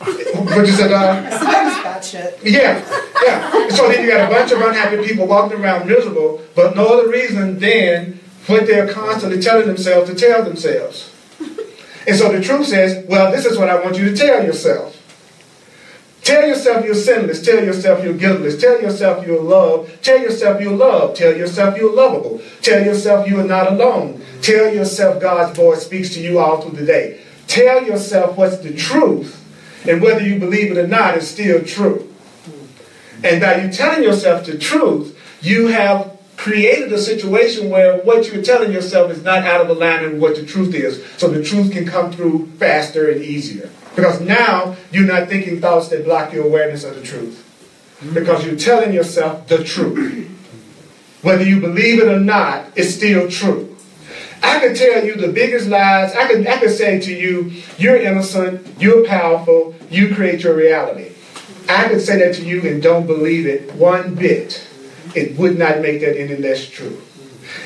What you said, That is bad shit. Yeah. So then you got a bunch of unhappy people walking around miserable, but no other reason than what they're constantly telling themselves to tell themselves. And so the truth says, well, this is what I want you to tell yourself. Tell yourself you're sinless. Tell yourself you're guiltless. Tell yourself you're loved. Tell yourself you're loved. Tell yourself you're lovable. Tell yourself you are not alone. Tell yourself God's voice speaks to you all through the day. Tell yourself what's the truth, and whether you believe it or not, it's still true. And by you telling yourself the truth, you have created a situation where what you're telling yourself is not out of alignment with what the truth is. So the truth can come through faster and easier. Because now you're not thinking thoughts that block your awareness of the truth. Because you're telling yourself the truth. Whether you believe it or not, it's still true. I could tell you the biggest lies. I could say to you, you're innocent, you're powerful, you create your reality. I could say that to you and don't believe it one bit. It would not make that any less true.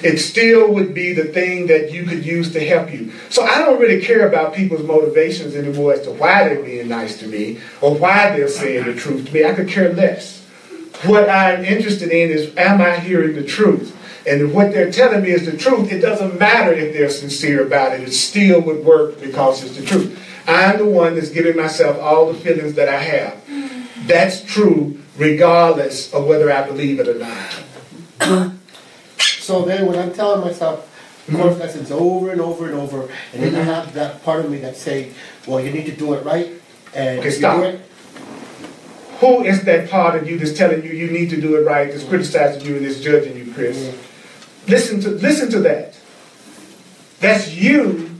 It still would be the thing that you could use to help you. So I don't really care about people's motivations anymore as to why they're being nice to me or why they're saying the truth to me. I could care less. What I'm interested in is, am I hearing the truth? And if what they're telling me is the truth, it doesn't matter if they're sincere about it. It still would work because it's the truth. I'm the one that's giving myself all the feelings that I have. That's true regardless of whether I believe it or not. So then when I'm telling myself course lessons over and over and over, and then I have that part of me that's saying, well, you need to do it right, and Okay, you stop. do it. Who is that part of you that's telling you you need to do it right, that's criticizing you and that's judging you, Chris? Listen to that. That's you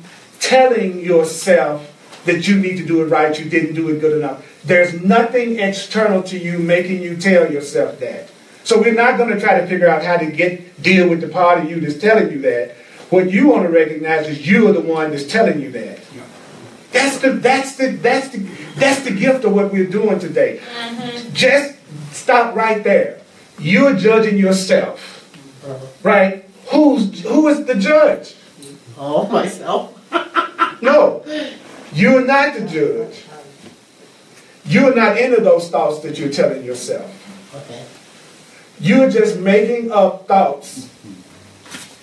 telling yourself that you need to do it right, you didn't do it good enough. There's nothing external to you making you tell yourself that. So we're not going to try to figure out how to deal with the part of you that's telling you that. What you want to recognize is you are the one that's telling you that. That's the gift of what we're doing today. Just stop right there. You're judging yourself. Right? Who is the judge? Oh, myself. No. You're not the judge. You're not into those thoughts that you're telling yourself. Okay. You're just making up thoughts.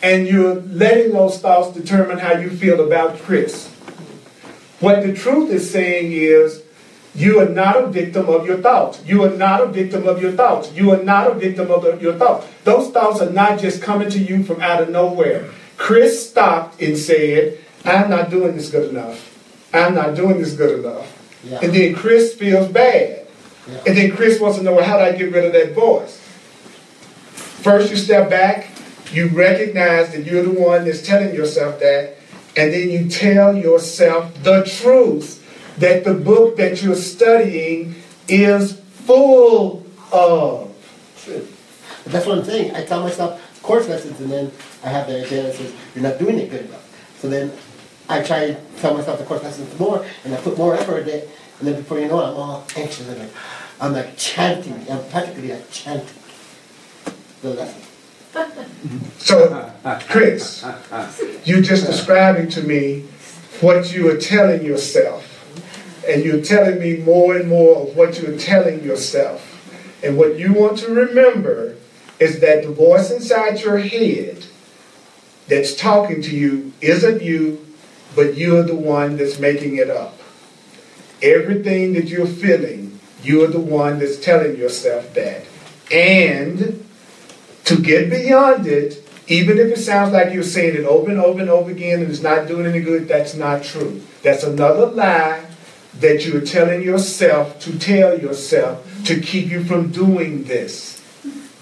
And you're letting those thoughts determine how you feel about Chris. What the truth is saying is, you are not a victim of your thoughts. You are not a victim of your thoughts. You are not a victim of your thoughts. Those thoughts are not just coming to you from out of nowhere. Chris stopped and said, I'm not doing this good enough. I'm not doing this good enough. Yeah. And then Chris feels bad. Yeah. And then Chris wants to know, well, how do I get rid of that voice? First you step back, you recognize that you're the one that's telling yourself that, and then you tell yourself the truth that the book that you're studying is full of. True. But that's what I'm saying. I tell myself course lessons, and then I have the idea that says, you're not doing it good enough. So then I try and tell myself the course lessons more, and I put more effort in it, and then before you know it, I'm all anxious, and I'm like chanting. I'm practically like chanting the lesson. So, Chris, you're just describing to me what you are telling yourself. And you're telling me more and more of what you're telling yourself. And what you want to remember is that the voice inside your head that's talking to you isn't you, but you're the one that's making it up. Everything that you're feeling, you're the one that's telling yourself that. And to get beyond it, even if it sounds like you're saying it over and over and over again and it's not doing any good, that's not true. That's another lie that you're telling yourself to tell yourself to keep you from doing this.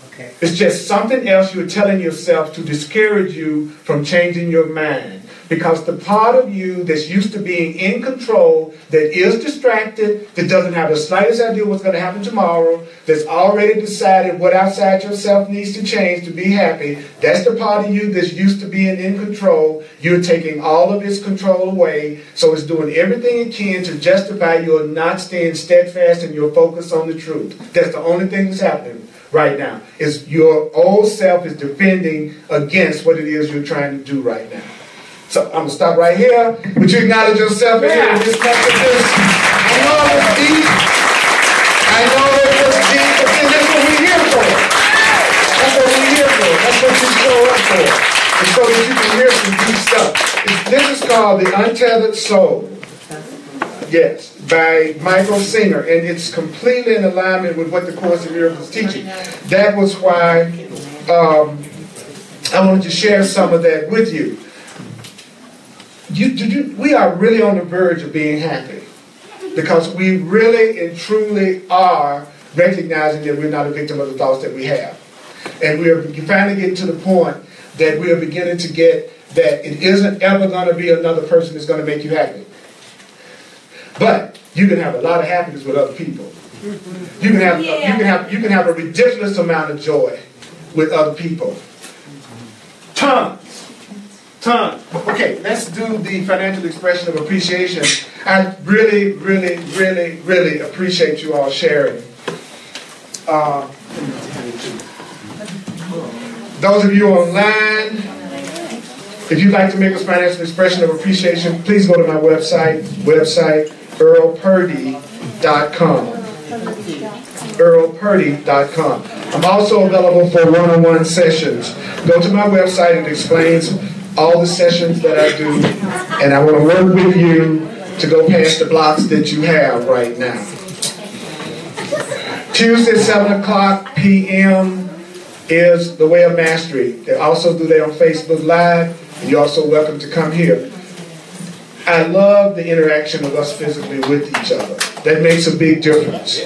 Okay. It's just something else you're telling yourself to discourage you from changing your mind. Because the part of you that's used to being in control, that is distracted, that doesn't have the slightest idea what's going to happen tomorrow, that's already decided what outside yourself needs to change to be happy, that's the part of you that's used to being in control. You're taking all of its control away, so it's doing everything it can to justify your not staying steadfast and your focus on the truth. That's the only thing that's happening right now. Is your old self is defending against what it is you're trying to do right now. So I'm going to stop right here. Would you acknowledge yourself again? This messages. I know it was deep. I know it was deep, but then that's what we're here for. That's what we're here for. That's what you show up for. And so that you can hear some deep stuff. This is called The Untethered Soul. Yes, by Michael Singer. And it's completely in alignment with what the Course in Miracles is teaching. That was why I wanted to share some of that with you. We are really on the verge of being happy because we really and truly are recognizing that we're not a victim of the thoughts that we have. And we are finally getting to the point that we are beginning to get that it isn't ever going to be another person that's going to make you happy. But you can have a lot of happiness with other people. You can have a ridiculous amount of joy with other people. Tons. Okay, let's do the financial expression of appreciation. I really, really, really, really appreciate you all sharing. Those of you online, if you'd like to make a financial expression of appreciation, please go to my website, earlpurdy.com. earlpurdy.com. I'm also available for one-on-one sessions. Go to my website. It explains all the sessions that I do, and I want to work with you to go past the blocks that you have right now. Tuesday, 7 o'clock p.m. is The Way of Mastery. They also do that on Facebook Live, and you're also welcome to come here. I love the interaction of us physically with each other. That makes a big difference.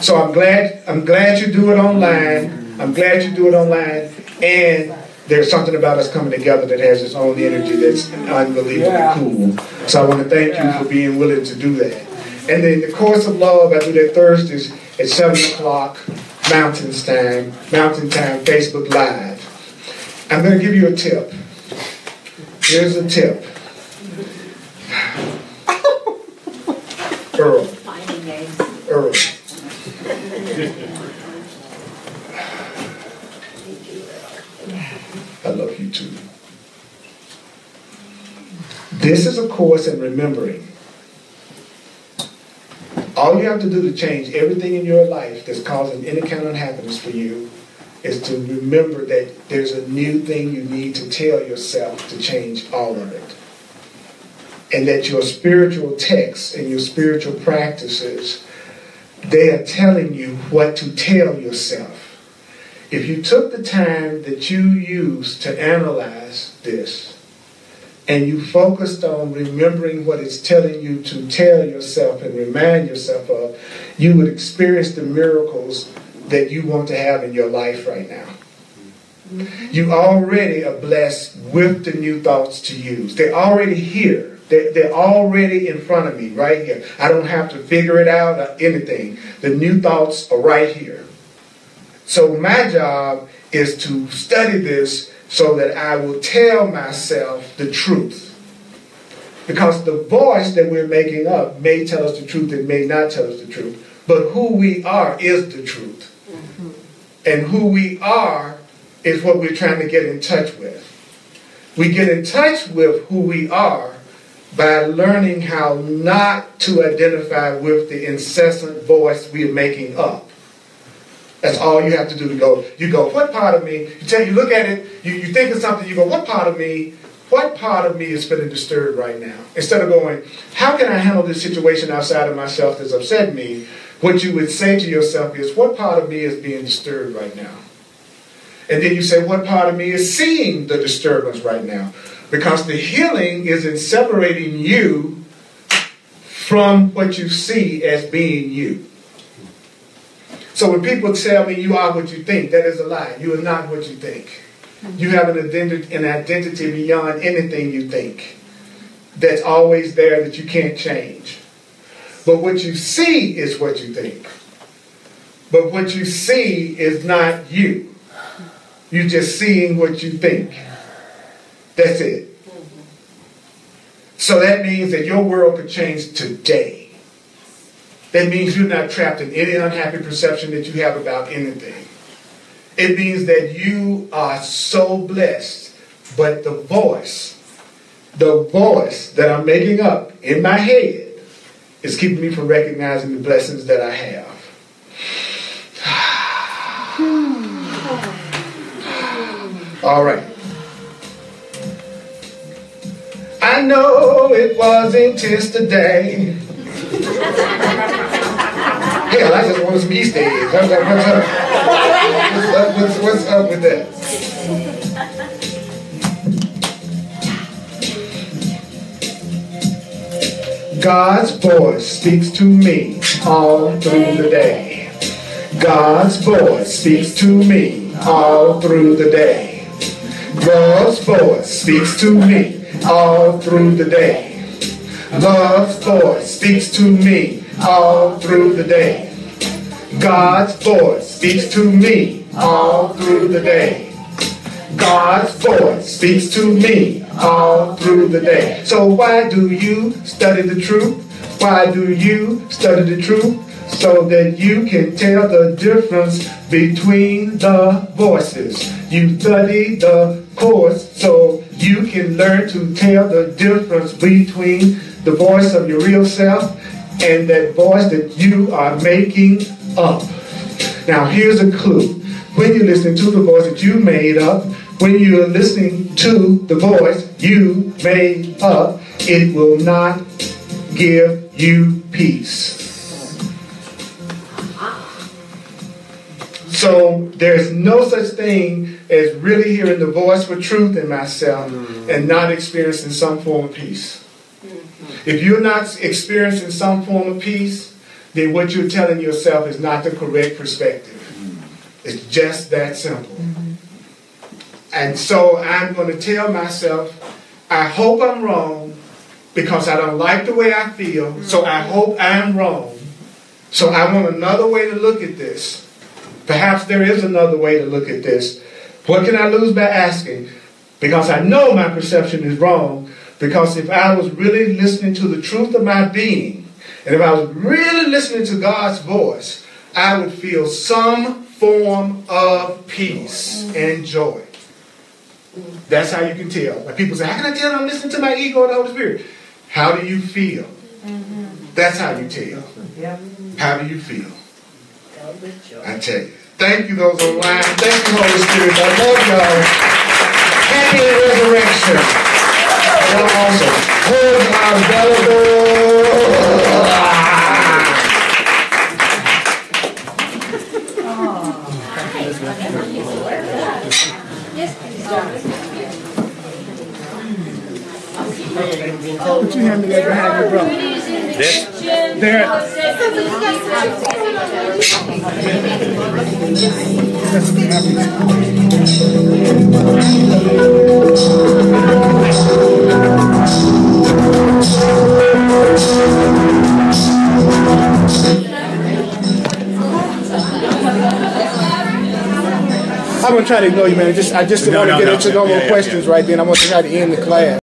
So I'm glad you do it online. I'm glad you do it online. And there's something about us coming together that has its own energy that's unbelievably cool. So I want to thank you for being willing to do that. And then the Course of Love, I do that Thursdays at 7 o'clock Mountain Time, Facebook Live. I'm going to give you a tip. Here's a tip. Earl. I love you too. This is a course in remembering. All you have to do to change everything in your life that's causing any kind of unhappiness for you is to remember that there's a new thing you need to tell yourself to change all of it. And that your spiritual texts and your spiritual practices, they are telling you what to tell yourself. If you took the time that you used to analyze this, and you focused on remembering what it's telling you to tell yourself and remind yourself of, you would experience the miracles that you want to have in your life right now. You already are blessed with the new thoughts to use. They're already here. They're already in front of me, right here. I don't have to figure it out or anything. The new thoughts are right here. So my job is to study this so that I will tell myself the truth. Because the voice that we're making up may tell us the truth, it may not tell us the truth. But who we are is the truth. And who we are is what we're trying to get in touch with. We get in touch with who we are by learning how not to identify with the incessant voice we're making up. That's all you have to do to go. You go, what part of me? You look at it, you think of something, you go, what part of me is feeling disturbed right now? Instead of going, how can I handle this situation outside of myself that's upset me? What you would say to yourself is, what part of me is being disturbed right now? And then you say, what part of me is seeing the disturbance right now? Because the healing is in separating you from what you see as being you. So when people tell me you are what you think, that is a lie. You are not what you think. You have an identity beyond anything you think. That's always there that you can't change. But what you see is what you think. But what you see is not you. You're just seeing what you think. That's it. So that means that your world could change today. That means you're not trapped in any unhappy perception that you have about anything. It means that you are so blessed, but the voice that I'm making up in my head is keeping me from recognizing the blessings that I have. All right. I know it was intense today. Hell, I just want some Easter eggs. What's up with that? God's voice speaks to me all through the day. God's voice speaks to me all through the day. God's voice speaks to me all through the day. God's voice speaks to me all through the day. God's voice speaks to me all through the day. God's voice speaks to me all through the day. So why do you study the truth? Why do you study the truth? So that you can tell the difference between the voices. You study the course so you can learn to tell the difference between the voice of your real self and that voice that you are making up. Now here's a clue. When you're listening to the voice that you made up, when you're listening to the voice you made up, it will not give you peace. So there's no such thing as really hearing the voice for truth in myself and not experiencing some form of peace. If you're not experiencing some form of peace, then what you're telling yourself is not the correct perspective. It's just that simple. And so I'm going to tell myself, I hope I'm wrong because I don't like the way I feel, so I hope I'm wrong. So I want another way to look at this. Perhaps there is another way to look at this. What can I lose by asking? Because I know my perception is wrong. Because if I was really listening to the truth of my being, and if I was really listening to God's voice, I would feel some form of peace and joy. That's how you can tell. Like people say, how can I tell I'm listening to my ego and the Holy Spirit? How do you feel? That's how you tell. How do you feel? I tell you. Thank you, those online. Thank you, Holy Spirit. I love y'all. Happy resurrection. Y'all awesome. Hold Put your hand together behind your brother. There. I'm gonna try to ignore you, man. I just want to get into no more questions right then. I'm gonna try to end the class.